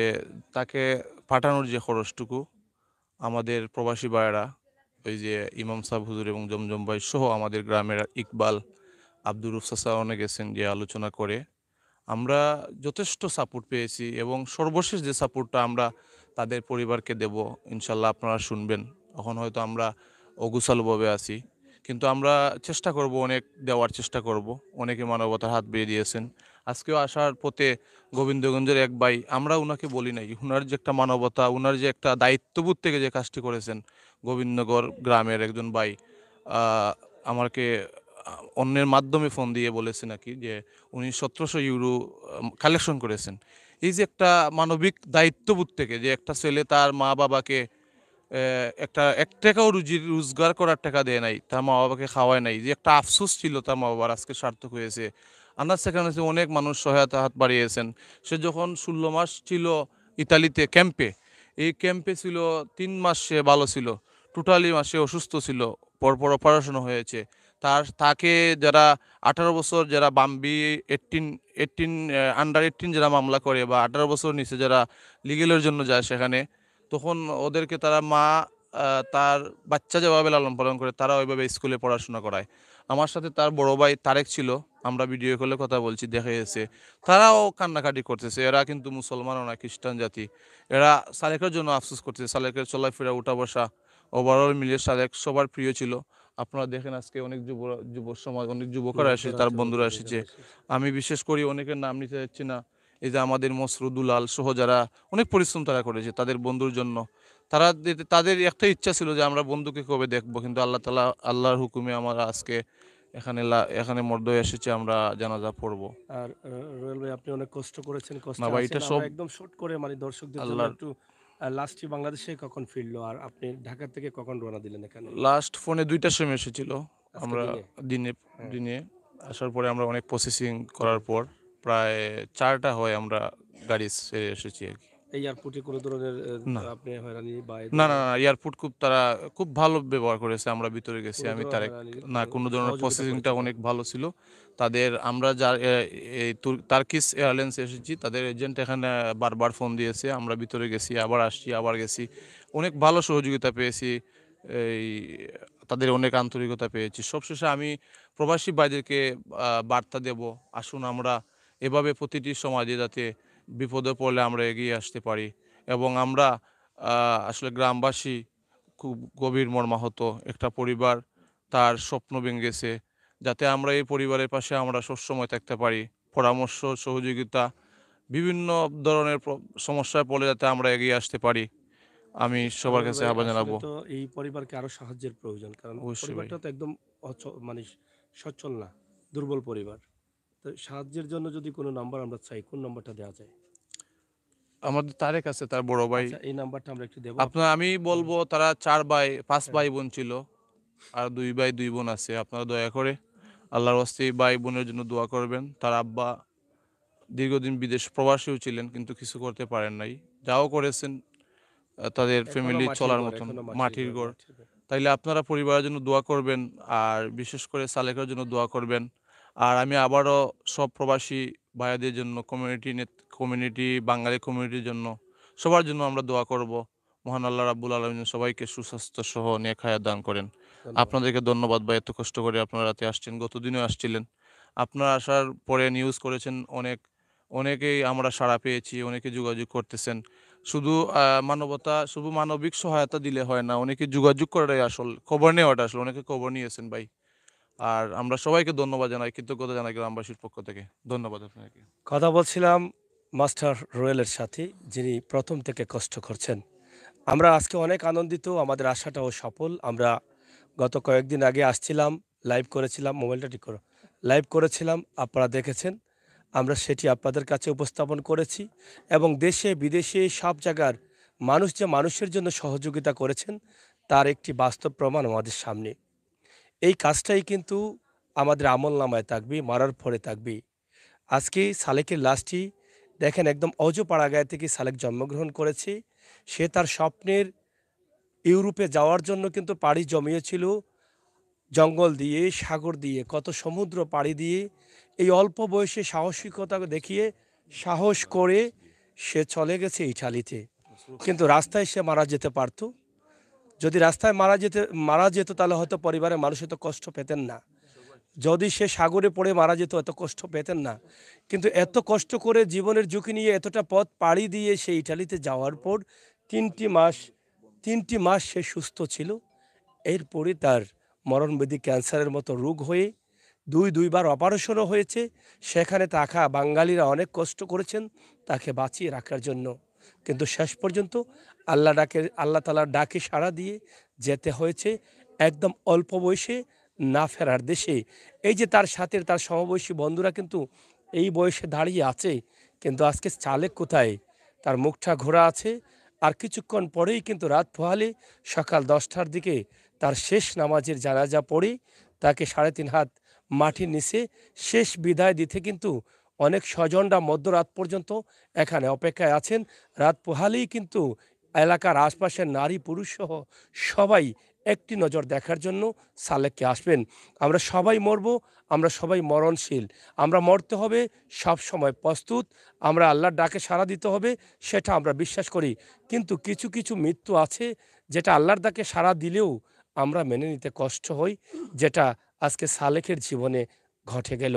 তাকে পাঠানোর যে খরচটুকু আমাদের প্রবাসী ভাইয়েরা, ওই যে ইমাম সাহেব হুজুর এবং জমজম ভাই সহ আমাদের গ্রামের ইকবাল, আব্দুর রুফ চাচা অনেক গেছেন যে আলোচনা করে আমরা যথেষ্ট সাপোর্ট পেয়েছি এবং সর্বশেষ যে সাপোর্টটা আমরা তাদের পরিবারকে দেব, ইনশাল্লাহ আপনারা শুনবেন। এখন হয়তো আমরা অগুছালভাবে আছি, কিন্তু আমরা চেষ্টা করব, অনেক দেওয়ার চেষ্টা করব। অনেকে মানবতার হাত বেরিয়ে দিয়েছেন। আজকেও আসার পথে গোবিন্দগঞ্জের এক ভাই, আমরা উনাকে বলি নাই, উনার যে একটা মানবতা, উনার যে একটা দায়িত্ববোধ থেকে যে কাজটি করেছেন, গোবিন্দগড় গ্রামের একজন ভাই আহ, আমাকে অন্যের মাধ্যমে ফোন দিয়ে বলেছে নাকি যে উনি 1700 ইউরো কালেকশন করেছেন। এই যে একটা মানবিক দায়িত্ববোধ থেকে, যে একটা ছেলে তার মা বাবাকে একটা 1 টাকাও রোজগার করার টাকা দেয় নাই, তার মা বাবাকে খাওয়ায় নাই, যে একটা আফসোস ছিল তার মা বাবার, আজকে সার্থক হয়েছে। আনার সেখানে অনেক মানুষ সহায়তা হাত বাড়িয়েছেন। সে যখন 16 মাস ছিল ইতালিতে ক্যাম্পে, এই ক্যাম্পে ছিল 3 মাস সে ভালো ছিল, টোটালি মাসে অসুস্থ ছিল, পরপর অপারেশন হয়েছে। তাকে যারা 18 বছর, যারা বাম্বি 18 আন্ডার 18 যারা মামলা করে বা 18 বছর নিচে যারা লিগেলের জন্য যায় সেখানে, তখন ওদেরকে তারা মা তার বাচ্চা যেভাবে লালন পালন করে তারা ওইভাবে স্কুলে পড়াশোনা করায়। আমার সাথে তার বড় ভাই তারেক ছিল, আমরা ভিডিও কলে কথা বলছি, দেখা গেছে তারাও কান্নাকাটি করতেছে। এরা কিন্তু মুসলমানও না, খ্রিস্টান জাতি। এরা সালেকের জন্য আফসোস করতেছে, সালেকের চলাফেরা, উঠা বসা, ওভারঅল মিলিয়ে সালেক সবার প্রিয় ছিল। আপনারা দেখেন আজকে অনেক যুব সমাজ, অনেক যুবকরা এসেছে, যুবকরা তার আছে, বন্ধুরা নতুন এসেছে। এসেছে। আমি বিশেষ করি অনেকের নাম নিতে যাচ্ছি না, এই যে আমাদের মসরুদুল আল সহ যারা অনেক পরিশ্রম তারা করেছে তাদের বন্ধুর জন্য। তাদের একটা ইচ্ছা ছিল যে আমরা বন্ধুকে কবে দেখবো, কিন্তু আল্লাহ তাআলা, আল্লাহর হুকুমে আমরা আজকে এখানে মর্দ এসেছে, আমরা জানাজা পড়বো। আর রোয়েল ভাই, আপনি অনেক কষ্ট করেছেন, না কষ্টে ভাই, আছেন। এটা আমরা সব একদম শর্ট করে মানে দর্শকদের জন্য আল্লাহর। একটু লাস্টে বাংলাদেশে কখন ফিরলো আর আপনি ঢাকা থেকে কখন রওনা দিলেন এখানে লাস্ট ফোনে 2টার সময় এসেছিল। আজকে আমরা দিনে? দিনে হ্যাঁ, দিনে আসার পরে আমরা অনেক প্রসেসিং জি। করার পর প্রায় 4টা হয় আমরা গাড়ি ছেড়ে এসেছি আর কি। এই এয়ারপোর্টে কোনো ধরনের না, আপনি হয়রানি বা এই না, না, ধরনের না, এয়ারপোর্ট তারা খুব ভালো ব্যবহার করেছে। আমরা ভিতরে গেছি, কোনো আমি ধরনের তারেক। হয়রানি না, কোনো কোনো ধরনের সহযোগিতা প্রসেসিংটা করেছে তারা? অনেক ভালো ছিল। তাদের আমরা যার এই টার্কিশ এয়ারলাইন্স এসেছি, তাদের এজেন্ট এখানে বারবার ফোন দিয়েছে। আমরা ভিতরে গেছি, আবার আসছি, আবার গেছি। অনেক ভালো সহযোগিতা পেয়েছি। এই তাদের অনেক আন্তরিকতা পেয়েছি। সবশেষে আমি প্রবাসী ভাইদেরকে বার্তা দেব, আসুন আমরা এভাবে প্রতিটি সমাজে যাতে বিপদে পড়লে আমরা এগিয়ে আসতে পারি এবং আমরা আসলে গ্রামবাসী খুব গভীর মর্মাহত। একটা পরিবার, তার স্বপ্ন ভেঙেছে, যাতে আমরা এই পরিবারের পাশে আমরা সবসময় থাকতে পারি। পরামর্শ, সহযোগিতা, বিভিন্ন ধরনের সমস্যায় পড়লে যাতে আমরা এগিয়ে আসতে পারি। আমি সবার রুবেল কাছে ভাই, আহ্বান আসলে জানাবো। তো এই পরিবারকে আরো সাহায্যের প্রয়োজন, কারণ অবশ্যই ভাই। পরিবারটা তো একদম মানে সচ্ছল না, দুর্বল পরিবার। তো সাহায্যের জন্য যদি কোনো নাম্বার আমরা চাই, কোন নাম্বারটা দেওয়া যায়? আমাদের তারেক আছে, তার বড় ভাই। আচ্ছা, এই নাম্বারটা আমরা একটু দেবো আমি হুম, বলবো, তারা 5 হ্যাঁ। ভাই বোন ছিল, আর 2 ভাই 2 বোন আছে। আপনারা দয়া করে আল্লাহর ওয়াস্তে এই ভাই বোনের জন্য দোয়া করবেন। তার আব্বা দীর্ঘদিন বিদেশ প্রবাসীও ছিলেন, কিন্তু কিছু করতে পারেন নাই। যাও করেছেন তাদের এখনো ফ্যামিলি মাটির চলার ঘর, মতন, এখনো মাটির মাটির ঘর, ঘর। মাটির ঘর। তাইলে আপনারা পরিবারের জন্য দোয়া করবেন, আর বিশেষ করে সালেকের জন্য দোয়া করবেন। আর আমি আবারও সব প্রবাসী ভাইয়াদের জন্য, কমিউনিটি বাঙালি কমিউনিটির জন্য, সবার জন্য আমরা দোয়া করব। মহান আল্লাহ রাব্বুল আলামিন সবাইকে সুস্বাস্থ্য সহ নেক হায়াত দান করেন। ধন্যবাদ। আপনাদেরকে ধন্যবাদ ভাই, এত কষ্ট করে আপনারা রাতে আসছেন, গতদিনও আসছিলেন। আপনারা আসার পরে নিউজ করেছেন অনেকেই আমরা সাড়া পেয়েছি, অনেকে যোগাযোগ করতেছেন। শুধু শুধু মানবিক সহায়তা দিলে হয় না, অনেকে যোগাযোগ করাটাই আসল, খবর নেওয়াটা আসল। অনেকে খবর নিয়েছেন ভাই। আর আমরা সবাইকে ধন্যবাদ জানাই, কৃতজ্ঞতা জানাই গ্রামবাসীর পক্ষ থেকে। ধন্যবাদ আপনাকে। কথা বলছিলাম মাস্টার রোয়েলের সাথে, যিনি প্রথম থেকে কষ্ট করছেন। আমরা আজকে অনেক আনন্দিত, আমাদের আশাটাও সফল। আমরা গত কয়েকদিন আগে আসছিলাম, লাইভ করেছিলাম, মোবাইলটা ঠিক করো, লাইভ করেছিলাম, আপনারা দেখেছেন। আমরা সেটি আপনাদের কাছে উপস্থাপন করেছি এবং দেশে বিদেশে সব জায়গার মানুষ যে মানুষের জন্য সহযোগিতা করেছেন তার একটি বাস্তব প্রমাণ আমাদের সামনে। এই কাজটাই কিন্তু আমাদের আমল নামায় থাকবে, মারার পরে থাকবে। আজকে সালেকের লাশটি দেখেন, একদম অজপাড়াগাঁয়ে থেকে সালেক জন্মগ্রহণ করেছে। সে তার স্বপ্নের ইউরোপে যাওয়ার জন্য কিন্তু পাড়ি জমিয়েছিল জঙ্গল দিয়ে, সাগর দিয়ে, কত সমুদ্র পাড়ি দিয়ে। এই অল্প বয়সে সাহসিকতা দেখিয়ে সাহস করে সে চলে গেছে ইটালিতে। কিন্তু রাস্তায় সে মারা যেতে পারত। যদি রাস্তায় মারা যেত তাহলে হয়তো পরিবারের মানুষ এত কষ্ট পেতেন না। যদি সে সাগরে পড়ে মারা যেত এত কষ্ট পেতেন না। কিন্তু এত কষ্ট করে জীবনের ঝুঁকি নিয়ে এতটা পথ পাড়ি দিয়ে সে ইটালিতে যাওয়ার পর 3টি মাস সে সুস্থ ছিল। এরপরে তার মরণব্যাধি ক্যান্সারের মতো রোগ হয়ে দুইবার অপারেশনও হয়েছে। সেখানে থাকা বাঙালিরা অনেক কষ্ট করেছেন তাকে বাঁচিয়ে রাখার জন্য। কিন্তু শেষ পর্যন্ত আল্লাহ তাআলার ডাকে সাড়া দিয়ে যেতে হয়েছে একদম অল্প বয়সে না ফেরার দেশে। এই যে তার সাথে তার সমবয়সী বন্ধুরা কিন্তু এই বয়সে দাঁড়িয়ে আছে, কিন্তু আজকে সালেক কোথায়? তার মুখটা ঘোরা আছে। আর কিছুক্ষণ পরেই কিন্তু রাত পোহালে সকাল 10টার দিকে তার শেষ নামাজের জানাজা পড়ে তাকে 3.5 হাত মাটির নিচে শেষ বিদায় দিতে কিন্তু অনেক স্বজনরা মধ্যরাত পর্যন্ত এখানে অপেক্ষায় আছেন। রাত পোহালেই কিন্তু এলাকার আশপাশের নারী পুরুষ সহ সবাই একটি নজর দেখার জন্য সালেককে আসবেন। আমরা সবাই মরব, আমরা সবাই মরণশীল। আমরা মরতে হবে, সব সময় প্রস্তুত। আমরা আল্লাহর ডাকে সাড়া দিতে হবে, সেটা আমরা বিশ্বাস করি। কিন্তু কিছু মৃত্যু আছে যেটা আল্লাহর ডাকে সাড়া দিলেও আমরা মেনে নিতে কষ্ট হই, যেটা আজকে সালেকের জীবনে ঘটে গেল।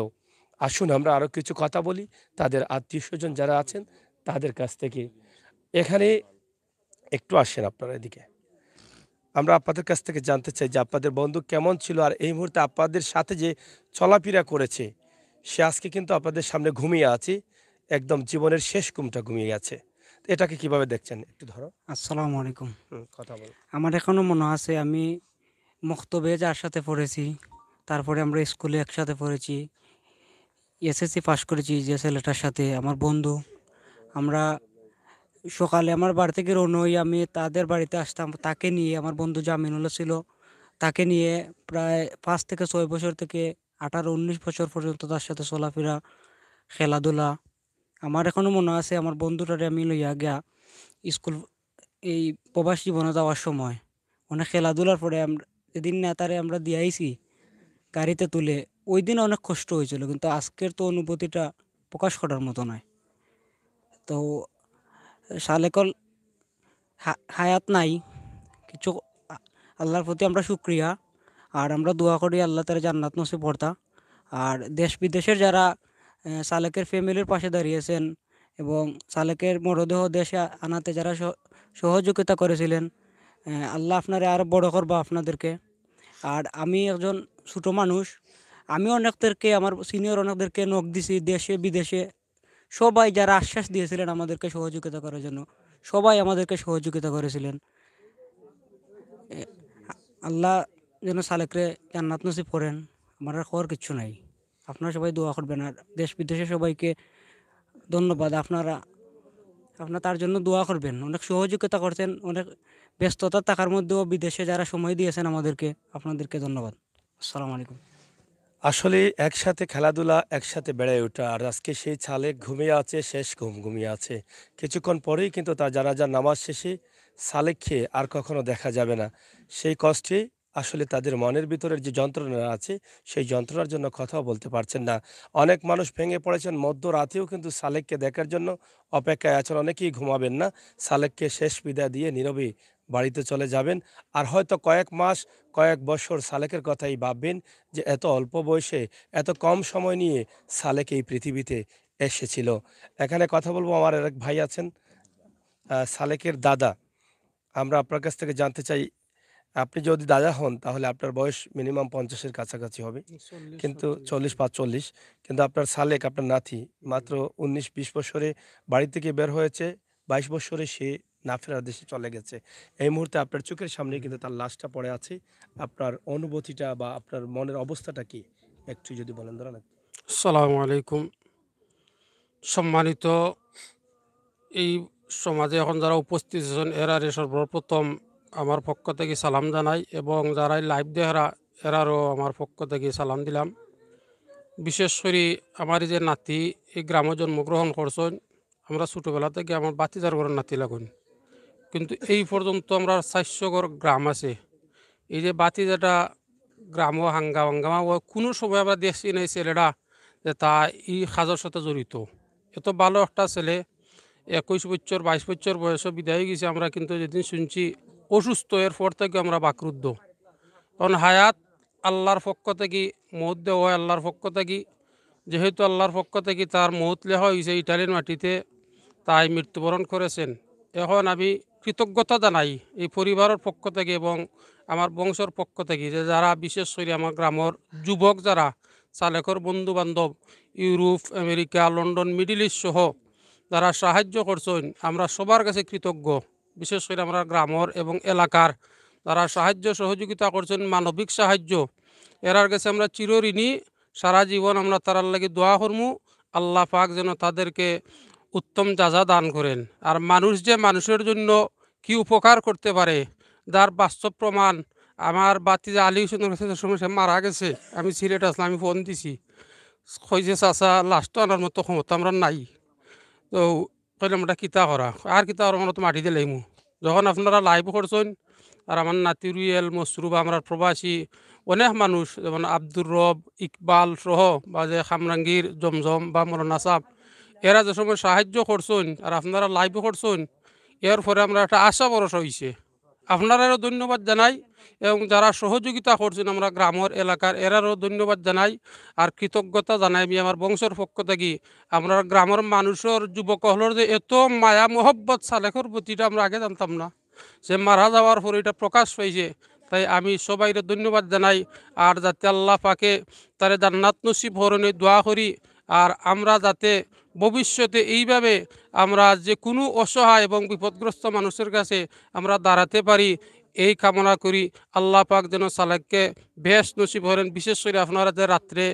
আসুন আমরা আরও কিছু কথা বলি তাদের আত্মীয়স্বজন যারা আছেন তাদের কাছ থেকে। এখানে একটু আসেন আপনারা এদিকে। আমরা আপনাদের কাছ থেকে জানতে চাই যে আপনাদের বন্ধু কেমন ছিল, আর এই মুহূর্তে আপনাদের সাথে যে চলাফেরা করেছে সে আজকে কিন্তু আপনাদের সামনে ঘুমিয়ে আছে, একদম জীবনের শেষ ঘুমটা ঘুমিয়ে আছে। তো এটাকে কিভাবে দেখছেন একটু ধরো। আসসালামু আলাইকুম। কথা বল। আমার এখনো মনে আছে আমি মক্তবে যার সাথে পড়েছি, তারপরে আমরা স্কুলে একসাথে পড়েছি, এসএসসি পাস করেছি যে ছেলেটার সাথে আমার বন্ধু। আমরা সকালে আমার বাড়ি থেকে রওনা হই, আমি তাদের বাড়িতে আসতাম তাকে নিয়ে। আমার বন্ধু জামিনুল্লাহ ছিল, তাকে নিয়ে প্রায় 5 থেকে 6 বছর থেকে 18-19 বছর পর্যন্ত তার সাথে চলাফেরা, খেলাধুলা। আমার এখনো মনে আছে আমার বন্ধুটারে আমি লইয়া গিয়া স্কুল এই প্রবাস জীবনে যাওয়ার সময় অনেক খেলাধুলার পরে আমরা যেদিন নেতারে আমরা দিয়ে আইছি গাড়িতে তুলে, ওই দিন অনেক কষ্ট হয়েছিল, কিন্তু আজকের তো অনুভূতিটা প্রকাশ করার মতো নয়। তো সালেকল হায়াত নাই কিছু, আল্লাহর প্রতি আমরা শুক্রিয়া। আর আমরা দোয়া করি আল্লাহ তাআলা জান্নাত নসিব করতা। আর দেশ বিদেশের যারা সালেকের ফ্যামিলির পাশে দাঁড়িয়েছেন এবং সালেকের মরদেহ দেশে আনাতে যারা সহযোগিতা করেছিলেন, আল্লাহ আপনারে আরও বড় করবা আপনাদেরকে। আর আমি একজন ছোটো মানুষ, আমি অনেকদেরকে, আমার সিনিয়র অনেকদেরকে নক দিছি দেশে বিদেশে। সবাই যারা আশ্বাস দিয়েছিলেন আমাদেরকে সহযোগিতা করার জন্য, সবাই আমাদেরকে সহযোগিতা করেছিলেন। আল্লাহ যেন সালেকরে জান্নাত নসিব করেন। আমার আর খাওয়ার কিচ্ছু নাই, আপনারা সবাই দোয়া করবেন। আর দেশ বিদেশে সবাইকে ধন্যবাদ, আপনারা তার জন্য দোয়া করবেন। অনেক সহযোগিতা করছেন, অনেক ব্যস্ততা থাকার মধ্যেও বিদেশে যারা সময় দিয়েছেন আমাদেরকে, আপনাদেরকে ধন্যবাদ। আসসালামু আলাইকুম। আসলে একসাথে খেলাধুলা, একসাথে বেড়ে ওঠা, আর আজকে সেই ছালে ঘুমিয়ে আছে, শেষ ঘুমিয়ে আছে। কিছুক্ষণ পরেই কিন্তু তার জানাজার নামাজ শেষে সালেক খেয়ে আর কখনো দেখা যাবে না। সেই কষ্টে আসলে তাদের মনের ভিতরের যে যন্ত্রণা আছে সেই যন্ত্রণার জন্য কথাও বলতে পারছেন না। অনেক মানুষ ভেঙে পড়েছেন, মধ্যরাতেও কিন্তু সালেককে দেখার জন্য অপেক্ষায় আছেন। অনেকেই ঘুমাবেন না, সালেককে শেষ বিদায় দিয়ে নীরবে বাড়িতে চলে যাবেন। আর হয়তো কয়েক মাস, কয়েক বছর সালেকের কথাই ভাববেন যে এত অল্প বয়সে, এত কম সময় নিয়ে সালেক এই পৃথিবীতে এসেছিল। এখানে কথা বলবো, আমার এক ভাই আছেন, সালেকের দাদা। আমরা আপনার কাছ থেকে জানতে চাই, আপনি যদি দাদা হন তাহলে আপনার বয়স মিনিমাম 50-এর কাছাকাছি হবে। কিন্তু 40-45, কিন্তু আপনার সালেক, আপনার নাতি মাত্র 19-20 বছরে বাড়ি থেকে বের হয়েছে। 22 বছরে সে না ফেরার দেশে চলে গেছে। এই মুহূর্তে আপনার চোখের সামনেই কিন্তু তার লাশটা পড়ে আছে। আপনার অনুভূতিটা বা আপনার মনের অবস্থাটা কি? একটু যদি বলেন দাঁড়ান। আসসালামু আলাইকুম। সম্মানিত এই সমাজে এখন যারা উপস্থিত আছেন এরারে সর্বপ্রথম আমার পক্ষ থেকে সালাম জানাই, এবং যারা লাইভ দেহরা এরারও আমার পক্ষ থেকে সালাম দিলাম। বিশেষ করে আমার এই যে নাতি এই গ্রামে জন্মগ্রহণ করছেন, আমরা ছোটোবেলা থেকে আমার বাতিজার ঘরের নাতি লাগুন, কিন্তু এই পর্যন্ত আমরা 400 ঘর গ্রাম আছে। এই যে বাতিজাটা গ্রামও হাঙ্গামা কোনো সময় আমরা দেখছি না এই ছেলেটা যে তা এই কাজের সাথে জড়িত। এত ভালো একটা ছেলে, 21 বছর 22 বছর বয়সে বিদায় হয়ে গেছে। আমরা কিন্তু যেদিন শুনছি অসুস্থ, এরপর থেকে আমরা বাকরুদ্ধ। কারণ হায়াত আল্লাহর পক্ষ থেকে, মৌত দেওয়া হয় আল্লাহর পক্ষ থেকে। যেহেতু আল্লাহর পক্ষ থেকে তার মৌত লেখা হয়েছে ইটালির মাটিতে, তাই মৃত্যুবরণ করেছেন। এখন আমি কৃতজ্ঞতা জানাই এই পরিবারের পক্ষ থেকে এবং আমার বংশের পক্ষ থেকে, যে যারা বিশেষ করে আমার গ্রামের যুবক, যারা সালেকর বন্ধু বান্ধব Europe, America, London, middle east সহ যারা সাহায্য করছেন, আমরা সবার কাছে কৃতজ্ঞ। বিশেষ করে আমরা গ্রামের এবং এলাকার যারা সাহায্য সহযোগিতা করছেন, মানবিক সাহায্য, এরার কাছে আমরা চিরঋণী। সারা জীবন আমরা তারার লাগে দোয়া করমু, আল্লাহ পাক যেন তাদেরকে উত্তম যাজা দান করেন। আর মানুষ যে মানুষের জন্য কি উপকার করতে পারে, যার বাস্তব প্রমাণ আমার বাতিজা আলী হোসেনের কাছে সময় সে মারা গেছে। আমি সিলেট আসলাম, আমি ফোন দিছি, কইছে চাচা লাস্ট আনার মতো ক্ষমতা আমরা নাই। তো কইলাম ওটা কিতা করা, আর কিতা করা, আমরা তো মাটি দিলাইমু। যখন আপনারা লাইভ করছেন, আর আমার নাতি রুয়েল, মসরুব, আমরা প্রবাসী অনেক মানুষ, যেমন আব্দুর রব, ইকবাল সহ, বা যে খামরাঙ্গীর জমজম বা মৌলানা সাহেব, এরা যে সময় সাহায্য করছেন আর আপনারা লাইভ করছেন, এর ফলে আমরা একটা আশা ভরসা হয়েছে। আপনারাও ধন্যবাদ জানাই, এবং যারা সহযোগিতা করছেন আমরা গ্রামের এলাকার, এরারও ধন্যবাদ জানাই আর কৃতজ্ঞতা জানাই। আমি আমার বংশের পক্ষ থেকে আমরা গ্রামের মানুষের, যুবক হলের যে এত মায়া মোহব্বত সালেখর প্রতিটা আমরা আগে জানতাম না, সে মারা যাওয়ার পর এটা প্রকাশ পাইছে। তাই আমি সবাইকে ধন্যবাদ জানাই, আর যাতে আল্লাহ পাকে তারে জান্নাত নসিব হরণে দোয়া করি। আর আমরা যাতে ভবিষ্যতে এইভাবে আমরা যে কোনো অসহায় এবং বিপদগ্রস্ত মানুষের কাছে আমরা দাঁড়াতে পারি, এই কামনা করি। আল্লাহ পাক যেন সালেককে বেশ নসিব হরেন। বিশেষ করে আপনারা যে রাত্রে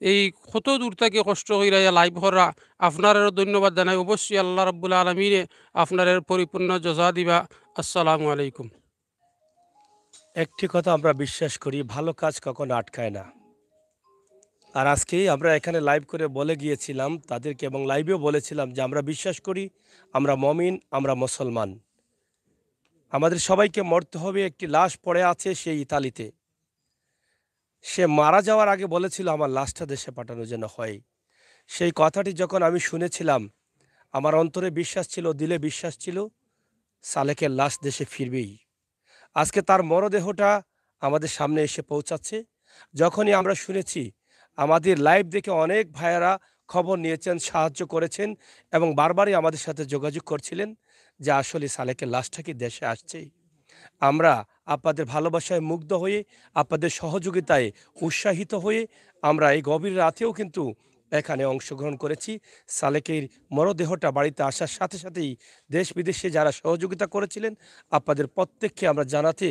এই কত দূর থেকে কষ্ট হইরা লাইভ করা, আপনারও ধন্যবাদ জানাই। অবশ্যই আল্লাহ রাব্বুল আলামিনে আপনার পরিপূর্ণ জজা দিবা। আসসালামু আলাইকুম। একটি কথা আমরা বিশ্বাস করি, ভালো কাজ কখনো আটকায় না। আর আজকেই আমরা এখানে লাইভ করে বলে গিয়েছিলাম তাদেরকে, এবং লাইভেও বলেছিলাম যে আমরা বিশ্বাস করি, আমরা মমিন, আমরা মুসলমান। আমাদের সবাইকে মরতে হবে। একটি লাশ পড়ে আছে সেই ইতালিতে। সে মারা যাওয়ার আগে বলেছিল আমার লাশটা দেশে পাঠানো যেন হয়। সেই কথাটি যখন আমি শুনেছিলাম, আমার অন্তরে বিশ্বাস ছিল, দিলে বিশ্বাস ছিল, সালেকের লাশ দেশে ফিরবেই। আজকে তার মরদেহটা আমাদের সামনে এসে পৌঁছাচ্ছে। যখনই আমরা শুনেছি, আমাদের লাইভ দেখে অনেক ভাইয়েরা খবর নিয়েছেন, সাহায্য করেছেন, এবং বারবারই আমাদের সাথে যোগাযোগ করছিলেন যে আসলে সালেকের লাশটা কি দেশে আসছে। আমরা আপনাদের ভালোবাসায় মুগ্ধ হয়ে, আপনাদের সহযোগিতায় উৎসাহিত হয়ে আমরা এই গভীর রাতেও কিন্তু এখানে অংশগ্রহণ করেছি। সালেকের মরদেহটা বাড়িতে আসার সাথে সাথেই দেশ বিদেশে যারা সহযোগিতা করেছিলেন, আপনাদের প্রত্যেককে আমরা জানাতে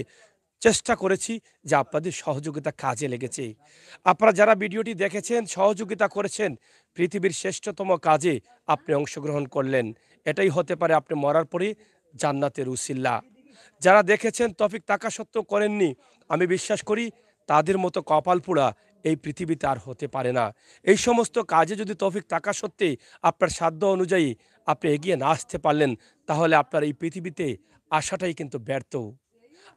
চেষ্টা করেছি যে আপনাদের সহযোগিতা কাজে লেগেছে। আপনারা যারা ভিডিওটি দেখেছেন, সহযোগিতা করেছেন, পৃথিবীর শ্রেষ্ঠতম কাজে আপনি অংশগ্রহণ করলেন। এটাই হতে পারে আপনি মরার পরে জান্নাতের উসিল্লা। যারা দেখেছেন তৌফিক থাকা সত্ত্বেও করেননি, আমি বিশ্বাস করি তাদের মতো কপাল পোড়া এই পৃথিবীতে আর হতে পারে না। এই সমস্ত কাজে যদি তৌফিক থাকা সত্ত্বে আপনার সাধ্য অনুযায়ী আপনি এগিয়ে না আসতে পারলেন, তাহলে আপনার এই পৃথিবীতে আসাটাই কিন্তু ব্যর্থ।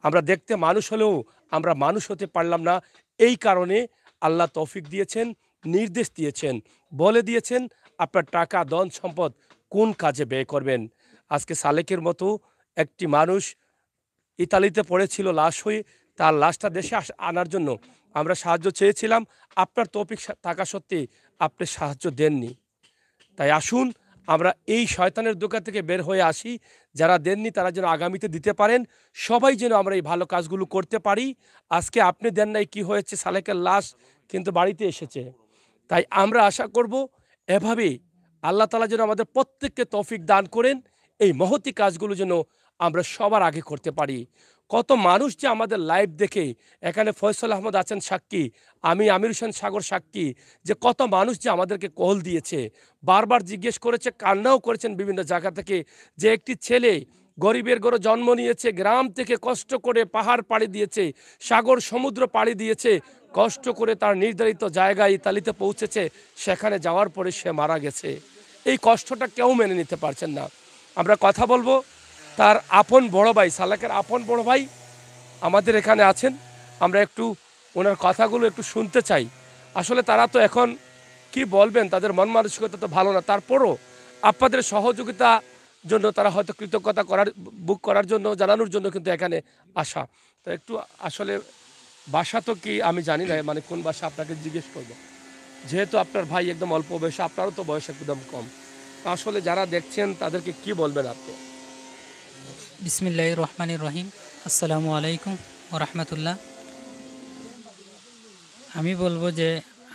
আমরা দেখতে মানুষ হলেও আমরা মানুষ হতে পারলাম না। এই কারণে আল্লাহ তৌফিক দিয়েছেন, নির্দেশ দিয়েছেন, বলে দিয়েছেন আপনার টাকা ধন সম্পদ কোন কাজে ব্যয় করবেন। আজকে সালেকের মতো একটি মানুষ ইতালিতে পড়েছিল লাশ হয়ে, তার লাশটা দেশে আনার জন্য আমরা সাহায্য চেয়েছিলাম। আপনার তৌফিক থাকা সত্ত্বে আপনি সাহায্য দেননি। তাই আসুন আমরা এই শয়তানের দোকান থেকে বের হয়ে আসি। যারা দেননি তারা যেন আগামীতে দিতে পারেন, সবাই যেন আমরা এই ভালো কাজগুলো করতে পারি। আজকে আপনি দেন নাই, কি হয়েছে? সালেকের লাশ কিন্তু বাড়িতে এসেছে। তাই আমরা আশা করব এভাবেই আল্লাহ তাআলা যেন আমাদের প্রত্যেককে তৌফিক দান করেন, এই মহতি কাজগুলো যেন আমরা সবার আগে করতে পারি। কত মানুষ যে আমাদের লাইভ দেখে, এখানে ফয়সাল আহমদ আছেন সাক্ষী, আমি আমির হোসেন সাগর সাক্ষী, যে কত মানুষ যে আমাদেরকে কল দিয়েছে, বারবার জিজ্ঞেস করেছে, কান্নাও করেছেন বিভিন্ন জায়গা থেকে, যে একটি ছেলে গরিবের ঘরে জন্ম নিয়েছে, গ্রাম থেকে কষ্ট করে পাহাড় পাড়ি দিয়েছে, সাগর সমুদ্র পাড়ি দিয়েছে, কষ্ট করে তার নির্ধারিত জায়গায় ইতালিতে পৌঁছেছে, সেখানে যাওয়ার পরে সে মারা গেছে। এই কষ্টটা কেউ মেনে নিতে পারছেন না। আমরা কথা বলবো, তার আপন বড় ভাই, সালেকের আপন বড় ভাই আমাদের এখানে আছেন। আমরা একটু ওনার কথাগুলো একটু শুনতে চাই। আসলে তারা তো এখন কি বলবেন, তাদের মন মানসিকতা তো ভালো না, তারপরও আপনাদের সহযোগিতা জন্য তারা হয়তো কৃতজ্ঞতা বুক করার জন্য, জানানোর জন্য কিন্তু এখানে আসা। তো একটু আসলে বাসা তো কি আমি জানি না, মানে কোন বাসা আপনাকে জিজ্ঞেস করবো, যেহেতু আপনার ভাই একদম অল্প বয়সে, আপনারও তো বয়স একদম কম। আসলে যারা দেখছেন তাদেরকে কি বলবেন আপনি? বিসমিল্লাহির রহমানির রহিম। আসসালামু আলাইকুম ওয়া রাহমাতুল্লাহ। আমি বলবো যে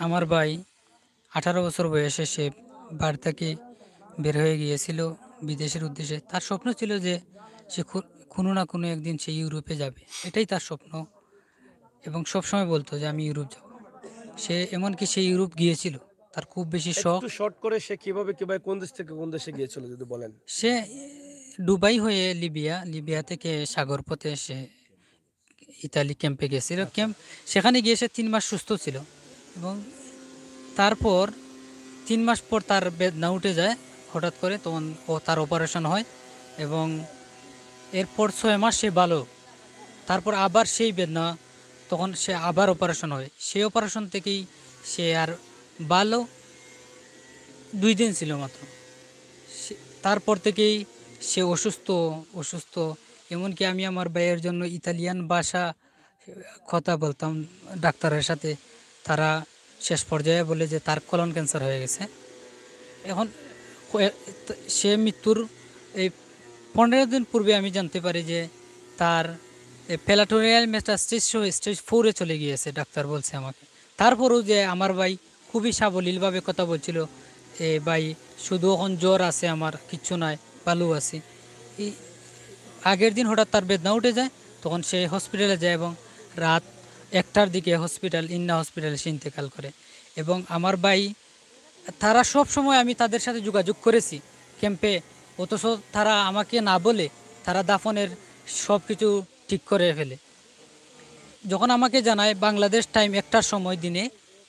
আমার ভাই 18 বছর বয়সে সে বাড়ি থেকে বের হয়ে গিয়েছিল বিদেশের উদ্দেশ্যে। তার স্বপ্ন ছিল যে সে কোনো না কোনো একদিন সে ইউরোপে যাবে, এটাই তার স্বপ্ন, এবং সবসময় বলতো যে আমি ইউরোপ যাব। সে এমনকি সে ইউরোপ গিয়েছিল, তার খুব বেশি শখ। একটু শর্ট করে সে কিভাবে কিভাবে কোন দেশ থেকে কোন দেশে গিয়েছিল যদি বলেন। সে দুবাই হয়ে লিবিয়া, লিবিয়া থেকে সাগর পথে সে ইতালি ক্যাম্পে গিয়েছিল। ক্যাম্প সেখানে গিয়ে সে 3 মাস সুস্থ ছিল, এবং তারপর 3 মাস পর তার বেদনা উঠে যায় হঠাৎ করে, তখন তার অপারেশন হয়, এবং এরপর 6 মাস সে ভালো। তারপর আবার সেই বেদনা, তখন সে আবার অপারেশন হয়। সেই অপারেশন থেকেই সে আর ভালো 2 দিন ছিল মাত্র। তারপর থেকেই সে অসুস্থ অসুস্থ। এমনকি আমি আমার ভাইয়ের জন্য ইতালিয়ান ভাষা কথা বলতাম ডাক্তারের সাথে। তারা শেষ পর্যায়ে বলে যে তার কোলন ক্যান্সার হয়ে গেছে। এখন সে মৃত্যুর এই 15 দিন পূর্বে আমি জানতে পারি যে তার প্যালাটোরিয়াল মেটাস্টেসিস স্টেজ 4-এ চলে গিয়েছে, ডাক্তার বলছে আমাকে। তারপরও যে আমার ভাই খুবই সাবলীলভাবে কথা বলছিল, ভাই শুধু এখন জ্বর আছে, আমার কিচ্ছু নাই, ভালো আছি। এই আগের দিন হঠাৎ তার বেদনা উঠে যায়, তখন সে হসপিটালে যায়, এবং রাত 1টার দিকে ইন্না হসপিটালে সে ইন্তেকাল করে। এবং আমার ভাই, তারা সব সময় আমি তাদের সাথে যোগাযোগ করেছি ক্যাম্পে, অথচ তারা আমাকে না বলে তারা দাফনের সব কিছু ঠিক করে ফেলে। যখন আমাকে জানায় বাংলাদেশ টাইম 1টার সময় দিনে,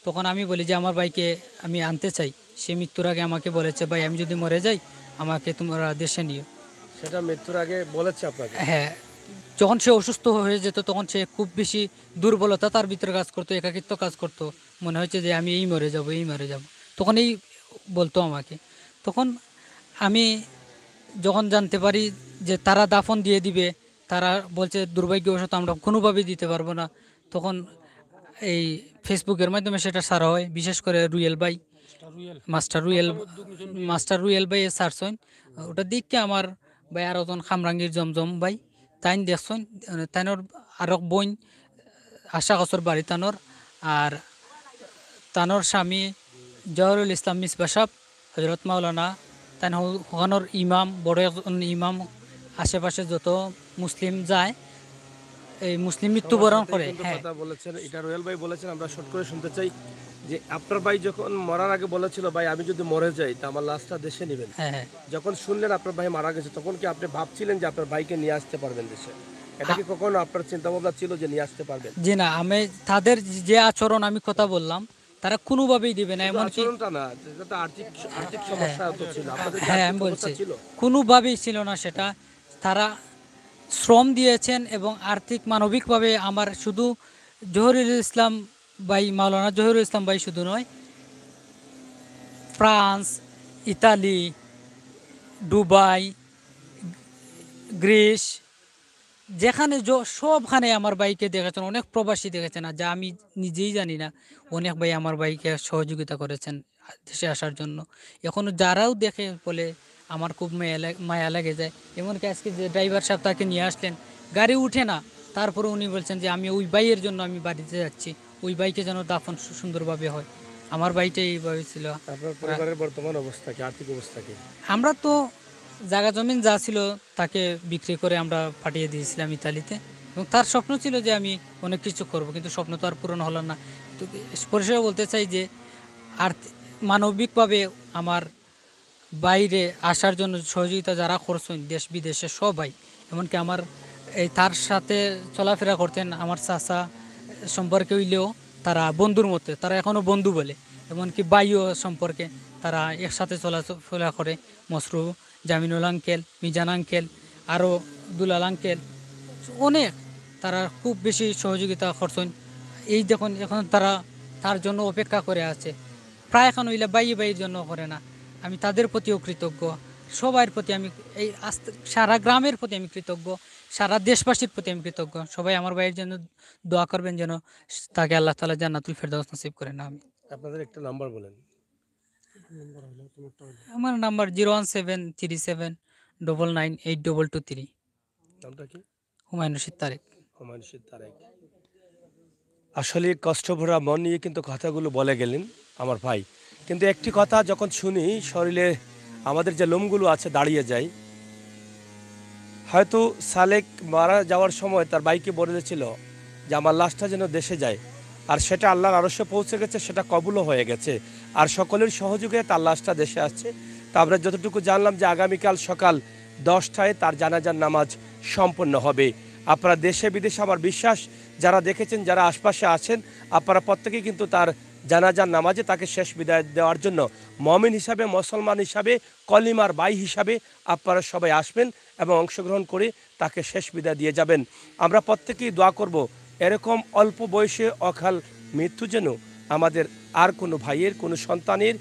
তখন আমি বলি যে আমার ভাইকে আমি আনতে চাই। সে মৃত্যুর আগে আমাকে বলেছে, ভাই আমি যদি মরে যাই আমাকে তোমরা দেশে নিও। সেটা মৃত্যুর আগে বলেছে আপনাকে? হ্যাঁ, যখন সে অসুস্থ হয়ে যেত তখন সে খুব বেশি দুর্বলতা তার ভিতরে কাজ করতো, একাকিত্ব কাজ করতো, মনে হচ্ছে যে আমি এই মরে যাব। তখন এই বলতো আমাকে। তখন আমি যখন জানতে পারি যে তারা দাফন দিয়ে দিবে, তারা বলছে দুর্ভাগ্যবশত আমরা কোনোভাবেই দিতে পারবো না, তখন এই ফেসবুকের মাধ্যমে সেটা সারা হয়। বিশেষ করে রুয়েল ভাই, মাস্টার রুয়েল ভাই সার্চ হইন, ওটা দেখে আমার ভাই আর ওজন খামরাঙ্গীর জমজম ভাই তাইন দেখছেন, তাইনর আরক বইন আশা কসর বাড়ি তানোর, আর তানোর স্বামী জহরুল ইসলাম মিসবা সাহেব, হজরত মাওলানা, তাই ওখানোর ইমাম, বড় একজন ইমাম, আশেপাশে যত মুসলিম যায় এই মুসলিম মৃত্যুবরণ করে। হ্যাঁ, কথা বলেছেন, এটা রয়েল ভাই বলেছেন। আমরা শর্ট করে শুনতে চাই যে আপনার ভাই যখন মরার আগে বলেছিল, ভাই আমি যদি মরে যাই তা আমার লাশটা দেশে নেবেন। হ্যাঁ, যখন শুনলেন আপনার ভাই মারা গেছে, তখন কি আপনি ভাবছিলেন যে আপনার ভাইকে নিয়ে আসতে পারবেন দেশে? এটা কি কখনো আপনার চিন্তা ভাবনা ছিল যে নিয়ে আসতে পারবেন? জি না, আমি তাদের যে আচরণ আমি কথা বললাম, তারা কোনোভাবেই দিবে না। এমনকি আচরণটা না, এটা তো আর্থিক সমস্যা তো ছিল আপনাদের। হ্যাঁ, আমি বলছি কোনোভাবেই ছিল না সেটা। তারা শ্রম দিয়েছেন এবং আর্থিক মানবিকভাবে আমার শুধু জহিরুল ইসলাম ভাই, মাওলানা জহিরুল ইসলাম ভাই শুধু নয়, ফ্রান্স, ইতালি, দুবাই, গ্রিস, যেখানে সবখানে আমার ভাইকে দেখেছেন, অনেক প্রবাসী দেখেছেন, আর যা আমি নিজেই জানি না, অনেক ভাই আমার ভাইকে সহযোগিতা করেছেন দেশে আসার জন্য। এখনও যারাও দেখে বলে আমার খুব মায়া লেগে যায়। এমনকি আজকে যে ড্রাইভার সাহেব তাকে নিয়ে আসলেন, গাড়ি উঠে না, তারপরে উনি বলছেন যে আমি ওই ভাইয়ের জন্য আমি বাড়িতে যাচ্ছি, ওই ভাইকে যেন দাফন সুন্দরভাবে হয়। আমার ভাইটা এইভাবে ছিল। আপনার পরিবারের বর্তমান অবস্থা কি, আর্থিক অবস্থা কি? আমরা তো জায়গা জমিন যা ছিল তাকে বিক্রি করে আমরা পাঠিয়ে দিয়েছিলাম ইতালিতে, এবং তার স্বপ্ন ছিল যে আমি অনেক কিছু করব, কিন্তু স্বপ্ন তো আর পূরণ হলো না। তো পরিষেবা বলতে চাই যে মানবিকভাবে আমার বাইরে আসার জন্য সহযোগিতা যারা করছেন দেশ বিদেশে সবাই, এমনকি আমার এই তার সাথে চলাফেরা করতেন আমার চাচা সম্পর্কে হইলেও তারা বন্ধুর মতো, তারা এখনও বন্ধু বলে, এমনকি বাইও সম্পর্কে তারা একসাথে চলাফেরা করে। মসরু, জামিনুল আঙ্কেল, মিজান আঙ্কেল, আরও দুলাল আঙ্কেল, অনেক তারা খুব বেশি সহযোগিতা করছেন। এই দেখুন এখন তারা তার জন্য অপেক্ষা করে আছে, প্রায় এখন হইলে বাইয়ের জন্য করে না। আমি তাদের প্রতিও কৃতজ্ঞ, সবার প্রতি আমি এই সারা গ্রামের প্রতি আমি কৃতজ্ঞ, সারা দেশবাসীর প্রতি আমি কৃতজ্ঞ। সবাই আমার ভাইয়ের জন্য দোয়া করবেন যেন তাকে আল্লাহ তাআলা জান্নাতুল ফেরদাউস নসিব করেন। আমি আপনাদের একটা নাম্বার বলেন। আমার নাম্বার 01737998223। নামটা কি? হুমায়ুন রশিদ তারেক। হুমায়ুন রশিদ তারেক। আসলে কষ্ট ভরা মন নিয়ে কিন্তু কথাগুলো বলে গেলেন আমার ভাই, কিন্তু একটি কথা যখন শুনি শরীরে আমাদের যে লোমগুলো আছে দাঁড়িয়ে যায়। হয়তো সালেক মারা যাওয়ার সময় তার ভাইকে বলেছিল যে আমার লাশটা যেন দেশে যায়, আর সেটা আল্লাহর আরশে পৌঁছে গেছে, সেটা কবুলও হয়ে গেছে, আর সকলের সহযোগিতায় তার লাশটা দেশে আসছে। তা আমরা যতটুকু জানলাম যে আগামীকাল সকাল 10টায় তার জানাজার নামাজ সম্পন্ন হবে। আপনারা দেশে বিদেশে আমার বিশ্বাস যারা দেখেছেন, যারা আশপাশে আছেন, আপনারা প্রত্যেকেই কিন্তু তার জানাজার নামাজে তাকে শেষ বিদায় দেওয়ার জন্য মমিন হিসাবে, মুসলমান হিসাবে, কলিমার ভাই হিসাবে আপনারা সবাই আসবেন এবং অংশগ্রহণ করে তাকে শেষ বিদায় দিয়ে যাবেন। আমরা প্রত্যেকেই দোয়া করব এরকম অল্প বয়সে অকাল মৃত্যু যেন আমাদের আর কোনো ভাইয়ের, কোনো সন্তানের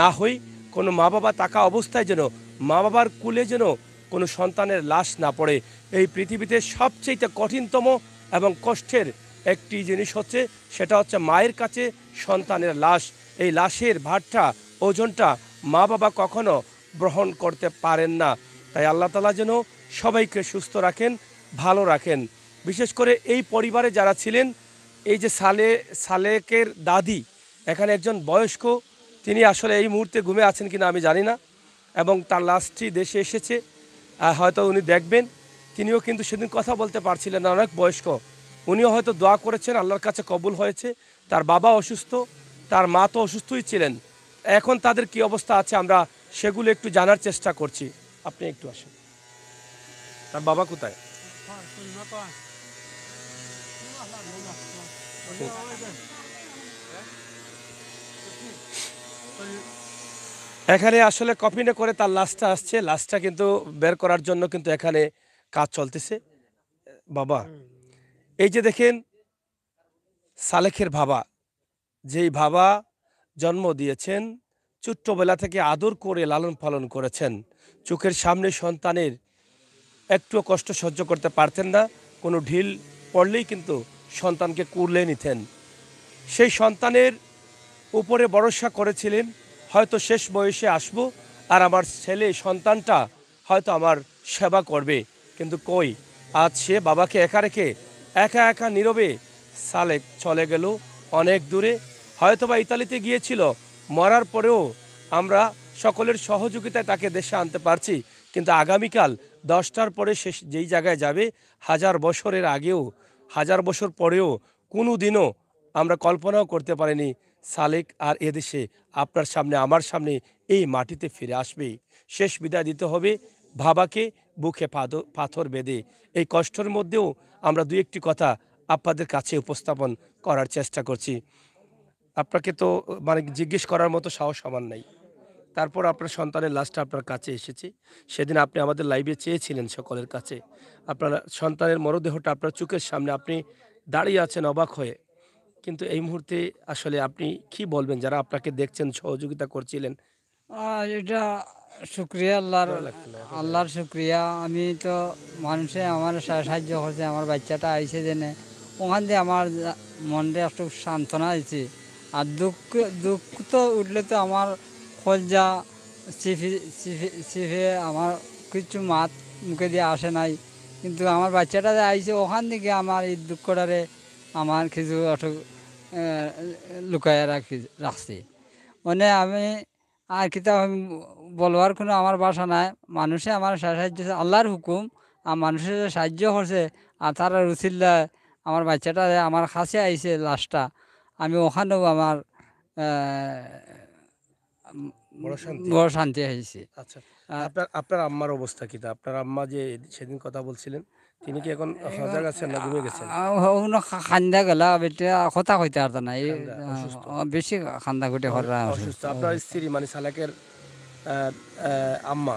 না হয়, কোনো মা বাবা থাকা অবস্থায় যেন মা বাবার কুলে যেন কোনো সন্তানের লাশ না পড়ে। এই পৃথিবীতে সবচেয়ে কঠিনতম এবং কষ্টের একটি জিনিস হচ্ছে, সেটা হচ্ছে মায়ের কাছে সন্তানের লাশ। এই লাশের ভারটা, ওজনটা মা বাবা কখনো গ্রহণ করতে পারেন না। তাই আল্লাহ তাআলা যেন সবাইকে সুস্থ রাখেন, ভালো রাখেন। বিশেষ করে এই পরিবারে যারা ছিলেন, এই যে সালেকের দাদি, এখানে একজন বয়স্ক, তিনি আসলে এই মুহূর্তে ঘুমে আছেন কিনা আমি জানি না, এবং তার লাশটি দেশে এসেছে, হয়তো উনি দেখবেন। তিনিও কিন্তু সেদিন কথা বলতে পারছিলেন না, অনেক বয়স্ক। উনিও হয়তো দোয়া করেছেন, আল্লাহর কাছে কবুল হয়েছে। তার বাবা অসুস্থ, তার মা তো অসুস্থই ছিলেন। এখন তাদের কি অবস্থা আছে আমরা সেগুলো একটু জানার চেষ্টা করছি। আপনি একটু আসেন। তার বাবা কোথায়? এখানে আসলে কফিনে করে তার লাশটা আসছে, লাশটা কিন্তু বের করার জন্য কিন্তু এখানে কাজ চলতেছে। বাবা, এই যে দেখেন সালেকের বাবা, যেই বাবা জন্ম দিয়েছেন, ছোট্টবেলা থেকে আদর করে লালন পালন করেছেন, চোখের সামনে সন্তানের একটু কষ্ট সহ্য করতে পারতেন না, কোনো ঢিল পড়লেই কিন্তু সন্তানকে কুড়লে নিতেন। সেই সন্তানের উপরে ভরসা করেছিলেন, হয়তো শেষ বয়সে আসবো আর আমার ছেলে সন্তানটা হয়তো আমার সেবা করবে। কিন্তু কই, আজ সে বাবাকে একা রেখে একা একা নীরবে সালেক চলে গেল অনেক দূরে, হয়তোবা ইতালিতে গিয়েছিল। মরার পরেও আমরা সকলের সহযোগিতায় তাকে দেশে আনতে পারছি, কিন্তু আগামীকাল 10টার পরে সে যেই জায়গায় যাবে, 1000 বছরের আগেও, 1000 বছর পরেও কোনো দিনও আমরা কল্পনাও করতে পারিনি সালেক আর এদেশে আপনার সামনে, আমার সামনে এই মাটিতে ফিরে আসবে। শেষ বিদায় দিতে হবে বাবাকে বুকে পাথর বেঁধে। এই কষ্টের মধ্যেও আমরা দুই একটি কথা আপনাদের কাছে উপস্থাপন করার চেষ্টা করছি। আপনাকে তো মানে জিজ্ঞেস করার মতো সাহস আমার নাই, তারপর আপনার সন্তানের লাশটা আপনার কাছে এসেছে। সেদিন আপনি আমাদের লাইভে চেয়েছিলেন সকলের কাছে। আপনার সন্তানের মরদেহটা আপনার চোখের সামনে, আপনি দাঁড়িয়ে আছেন অবাক হয়ে। কিন্তু এই মুহূর্তে আসলে আপনি কি বলবেন যারা আপনাকে দেখছেন, সহযোগিতা করছিলেন? এটা শুক্রিয়া আল্লাহর, ভালো লাগছে না এখন? আল্লাহর শুক্রিয়া। আমি তো মানুষে আমার সাহায্য করছে, আমার বাচ্চাটা আইসে জেনে ওখান দিয়ে আমার মনটা একটু সান্ত্বনা দিচ্ছে। আর দুঃখ দুঃখ তো উঠলে তো আমার কলজা চিফে চিফে চিফে আমার কিছু মাত মুখে দিয়ে আসে নাই। কিন্তু আমার বাচ্চাটা যে আইসে ওখান থেকে আমার এই দুঃখটারে আমার কিছু একটু লুকায় রাখছি। মানে আমি আর কিতা বলবার কোনো আমার ভাষা নাই। মানুষে আমার সাহায্য, আল্লাহর হুকুম, আর মানুষের যে সাহায্য করছে আর তারা রুচিল্লা আমার বাচ্চাটা আমার কাছে আইছে লাশটা, আমি ওখানেও আমার বড় শান্তি। বড় শান্তি হয়েছে। আচ্ছা, আপনার আপনার আম্মার অবস্থা কি? তা আপনার আম্মা যে সেদিন কথা বলছিলেন, তিনি কি এখন সজাগ আছেন না ঘুমিয়ে গেছেন? খান্দা গেলা বেটা কথা কইতে পারত না, এই খান্দা, অসুস্থ। বেশি খান্দা কুটে করা অসুস্থ। আপনার স্ত্রী মানে সালেকের আম্মা,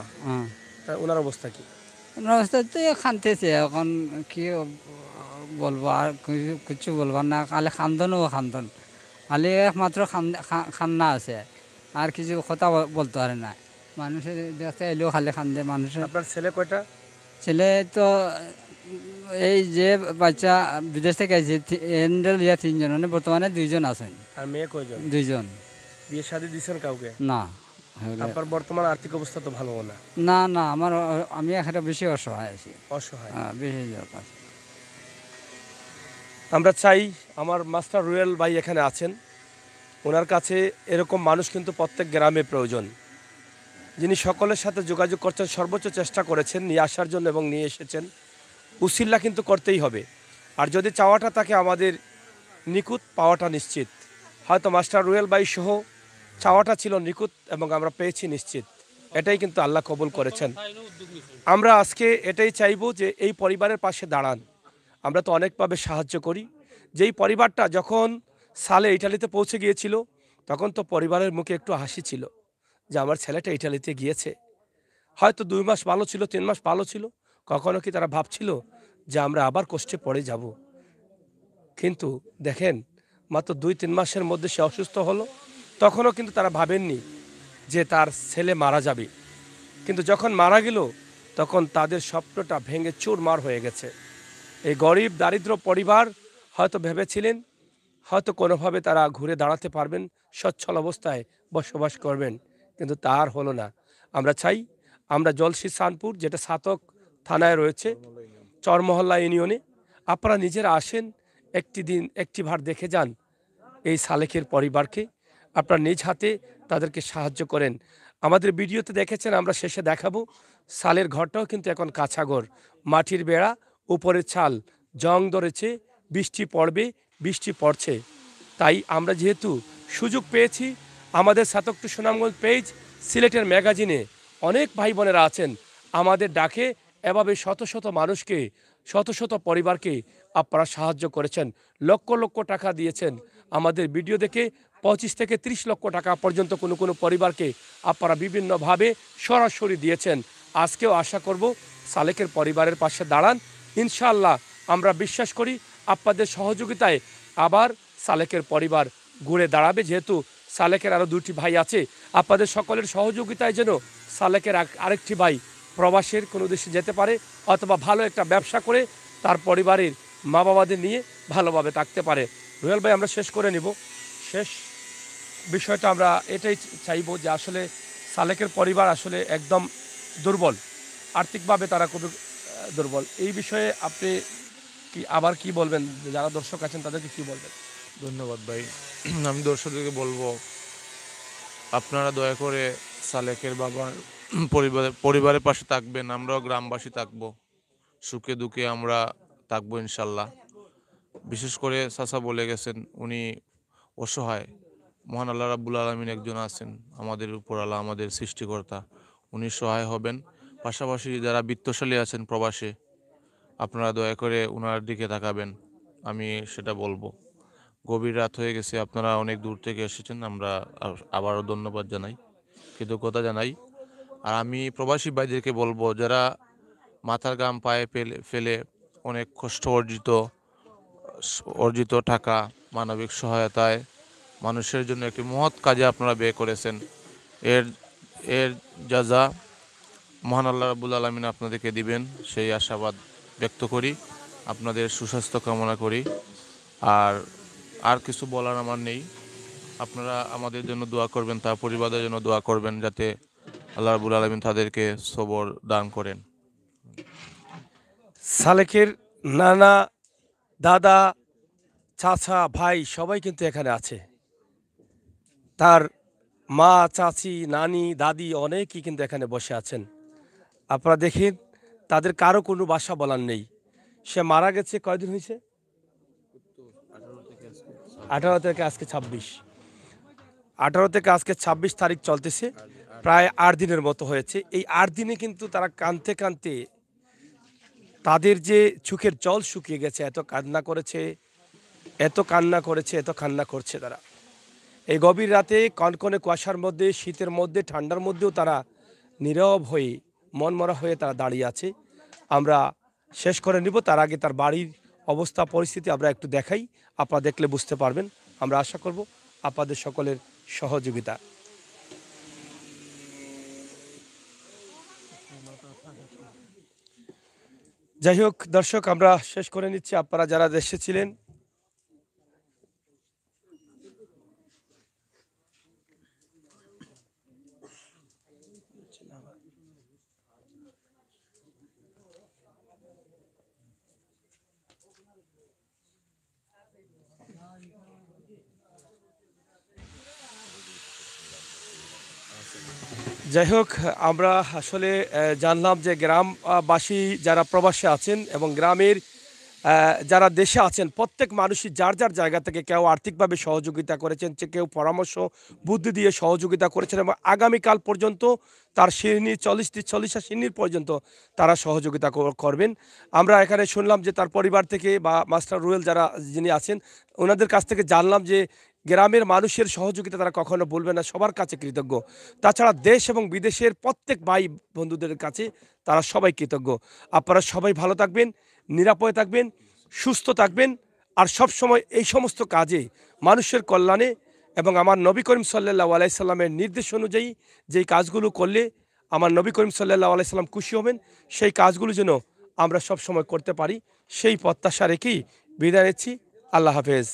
তা ওনার অবস্থা কি? অবস্থাতে খানতেছে এখন, কি বলবো আর কিছু বলবার না, খালি খান্দনও খান্দন, খালি একমাত্র খান্না আছে, আর কিছু কথা বলতে পারে না। মানুষের দেখতে এলেও খালি খান্দে মানুষের। আপনার ছেলে কয়টা? ছেলে তো এই যে বাচ্চা বিদেশ থেকে আছে এন্ডেল ইয়া 3 জন, মানে বর্তমানে 2 জন আছেন। আর মেয়ে কয়জন? 2 জন। বিয়ে শাদী দিয়েছেন কাউকে? না আপনার বর্তমান আর্থিক অবস্থা তো ভালো না। না না, আমার আমি একটা বেশি অসহায় আছি, অসহায়। বেশি দরকার। আমরা চাই, আমার মাস্টার রুয়েল ভাই এখানে আছেন, ওনার কাছে এরকম মানুষ কিন্তু প্রত্যেক গ্রামে প্রয়োজন, যিনি সকলের সাথে যোগাযোগ করছেন, সর্বোচ্চ চেষ্টা করেছেন নিয়ে আসার জন্য এবং নিয়ে এসেছেন। উসিল্লা কিন্তু করতেই হবে। আর যদি চাওয়াটা থাকে আমাদের নিখুঁত, পাওয়াটা নিশ্চিত। হয়তো মাস্টার রুয়েল ভাই সহ চাওয়াটা ছিল নিখুঁত এবং আমরা পেয়েছি নিশ্চিত। এটাই কিন্তু আল্লাহ কবুল করেছেন। আমরা আজকে এটাই চাইবো যে এই পরিবারের পাশে দাঁড়ান। আমরা তো অনেকভাবে সাহায্য করি। যেই পরিবারটা যখন সালে ইটালিতে পৌঁছে গিয়েছিল, তখন তো পরিবারের মুখে একটু হাসি ছিল যে আমার ছেলেটা ইটালিতে গিয়েছে। হয়তো 2 মাস ভালো ছিল, 3 মাস ভালো ছিল। কখনো কি তারা ভাবছিল যে আমরা আবার কষ্টে পড়ে যাব? কিন্তু দেখেন, মাত্র 2-3 মাসের মধ্যে সে অসুস্থ হলো। তখনও কিন্তু তারা ভাবেননি যে তার ছেলে মারা যাবে। কিন্তু যখন মারা গেল, তখন তাদের স্বপ্নটা ভেঙে চুরমার হয়ে গেছে। এই গরিব দারিদ্র পরিবার হয়তো ভেবেছিলেন হয়তো কোনোভাবে তারা ঘুরে দাঁড়াতে পারবেন, সচ্ছল অবস্থায় বসবাস করবেন, কিন্তু তার হলো না। আমরা চাই, আমরা জলসি সানপুর, যেটা সাতক থানায় রয়েছে, চরমহল্লা ইউনিয়নে, আপনারা নিজেরা আসেন, একটি দিন একটিবার দেখে যান এই সালেকের পরিবারকে, আপনারা নিজ হাতে তাদেরকে সাহায্য করেন। আমাদের ভিডিওতে দেখেছেন, আমরা শেষে দেখাবো, সালের ঘরটাও কিন্তু এখন কাঁচা ঘর, মাটির বেড়া, উপরের ছাল, জং ধরেছে, বৃষ্টি পড়বে, বৃষ্টি পড়ছে। তাই আমরা যেহেতু সুযোগ পেয়েছি, আমাদের সাতক টু সুনামগঞ্জ পেজ, সিলেটের ম্যাগাজিনে অনেক ভাই বোনেরা আছেন, আমাদের ডাকে এভাবে শত শত মানুষকে, শত শত পরিবারকে আপনারা সাহায্য করেছেন, লক্ষ লক্ষ টাকা দিয়েছেন। আমাদের ভিডিও দেখে 25 থেকে 30 লক্ষ টাকা পর্যন্ত কোনো কোনো পরিবারকে আপনারা বিভিন্নভাবে সরাসরি দিয়েছেন। আজকেও আশা করব সালেকের পরিবারের পাশে দাঁড়ান। ইনশাআল্লাহ আমরা বিশ্বাস করি আপনাদের সহযোগিতায় আবার সালেকের পরিবার ঘুরে দাঁড়াবে। যেহেতু সালেকের আরও 2টি ভাই আছে, আপনাদের সকলের সহযোগিতায় যেন সালেকের আরেকটি ভাই প্রবাসের কোনো দেশে যেতে পারে, অথবা ভালো একটা ব্যবসা করে তার পরিবারের মা বাবাদের নিয়ে ভালোভাবে থাকতে পারে। রুয়েল ভাই, আমরা শেষ করে নিব। শেষ বিষয়টা আমরা এটাই চাইবো যে আসলে সালেকের পরিবার আসলে একদম দুর্বল, আর্থিকভাবে তারা খুবই দুর্বল। এই বিষয়ে আপনি আবার কি বলবেন? যারা দর্শক আছেন তাদেরকে কি বলবেন? ধন্যবাদ ভাই। আমি দর্শকদেরকে বলবো, আপনারা দয়া করে সালেকের বাবার পরিবারের পাশে থাকবেন। আমরাও গ্রামবাসী থাকবো, সুখে দুঃখে আমরা থাকবো ইনশাল্লাহ। বিশেষ করে চাচা বলে গেছেন, উনি অসহায়। মহান আল্লাহ রাব্বুল আলামিন একজন আছেন, আমাদের উপর আল্লাহ, আমাদের সৃষ্টিকর্তা, উনি সহায় হবেন। পাশাপাশি যারা বিত্তশালী আছেন প্রবাসে, আপনারা দয়া করে ওনার দিকে তাকাবেন, আমি সেটা বলবো। গভীর রাত হয়ে গেছে, আপনারা অনেক দূর থেকে এসেছেন, আমরা আবারও ধন্যবাদ জানাই। কৃতজ্ঞতা জানাই। আর আমি প্রবাসী ভাইদেরকে বলবো, যারা মাথার ঘাম পায়ে ফেলে অনেক কষ্ট অর্জিত টাকা মানবিক সহায়তায় মানুষের জন্য একটি মহৎ কাজে আপনারা ব্যয় করেছেন, এর এর যাজা মহান আল্লাহ রাব্বুল আলামিন আপনাদেরকে দিবেন, সেই আশাবাদ ব্যক্ত করি। আপনাদের সুস্বাস্থ্য কামনা করি। আর আর কিছু বলার আমার নেই। আপনারা আমাদের জন্য দোয়া করবেন, তার পরিবারের জন্য দোয়া করবেন, যাতে আল্লাহ রাব্বুল আলামিন তাদেরকে সবর দান করেন। সালেকের নানা, দাদা, চাচা, ভাই সবাই কিন্তু এখানে আছে। তার মা, চাচি, নানি, দাদি অনেকেই কিন্তু এখানে বসে আছেন। আপনারা দেখেন, তাদের কারো কোনো ভাষা বলার নেই। সে মারা গেছে কয়দিন হয়েছে? 18 থেকে আজকে 26। 18 থেকে আজকে 26 তারিখ চলতেছে, প্রায় 8 দিনের মতো হয়েছে। এই 8 দিনে কিন্তু তারা কাঁদতে কাঁদতে তাদের যে চোখের জল শুকিয়ে গেছে, এত কান্না করেছে, এত কান্না করেছে, এত কান্না করছে তারা। এই গভীর রাতে কনকনে কুয়াশার মধ্যে, শীতের মধ্যে, ঠান্ডার মধ্যেও তারা নীরব হয়ে, মনমরা হয়ে তারা দাঁড়িয়ে আছে। আমরা শেষ করে নিব, তার আগে তার বাড়ির অবস্থা পরিস্থিতি আমরা একটু দেখাই, আপনারা দেখলে বুঝতে পারবেন। আমরা আশা করব আপনাদের সকলের সহযোগিতা। যাই হোক দর্শক, আমরা শেষ করে নিচ্ছি। আপনারা যারা দেশে ছিলেন, যাই হোক আমরা আসলে জানলাম যে গ্রামবাসী যারা প্রবাসে আছেন এবং গ্রামের যারা দেশে আছেন, প্রত্যেক মানুষই যার যার জায়গা থেকে কেউ আর্থিকভাবে সহযোগিতা করেছেন, কেউ পরামর্শ বুদ্ধি দিয়ে সহযোগিতা করেছেন এবং আগামীকাল পর্যন্ত তার শ্রেণী 40টা শ্রেণীর পর্যন্ত তারা সহযোগিতা করবেন। আমরা এখানে শুনলাম যে তার পরিবার থেকে বা মাস্টার রুয়েল যারা যিনি আছেন, ওনাদের কাছ থেকে জানলাম যে গ্রামের মানুষের সহযোগিতা তারা কখনো বলবে না, সবার কাছে কৃতজ্ঞ। তাছাড়া দেশ এবং বিদেশের প্রত্যেক ভাই বন্ধুদের কাছে তারা সবাই কৃতজ্ঞ। আপনারা সবাই ভালো থাকবেন, নিরাপদে থাকবেন, সুস্থ থাকবেন, আর সব সময় এই সমস্ত কাজে মানুষের কল্যাণে এবং আমার নবী করিম সাল্লাল্লাহু আলাইহি সাল্লামের নির্দেশ অনুযায়ী যেই কাজগুলো করলে আমার নবী করিম সাল্লাল্লাহু আলাইহি সাল্লাম খুশি হবেন, সেই কাজগুলো যেন আমরা সব সময় করতে পারি, সেই প্রত্যাশা রেখেই বিদায় নিচ্ছি। আল্লাহ হাফেজ।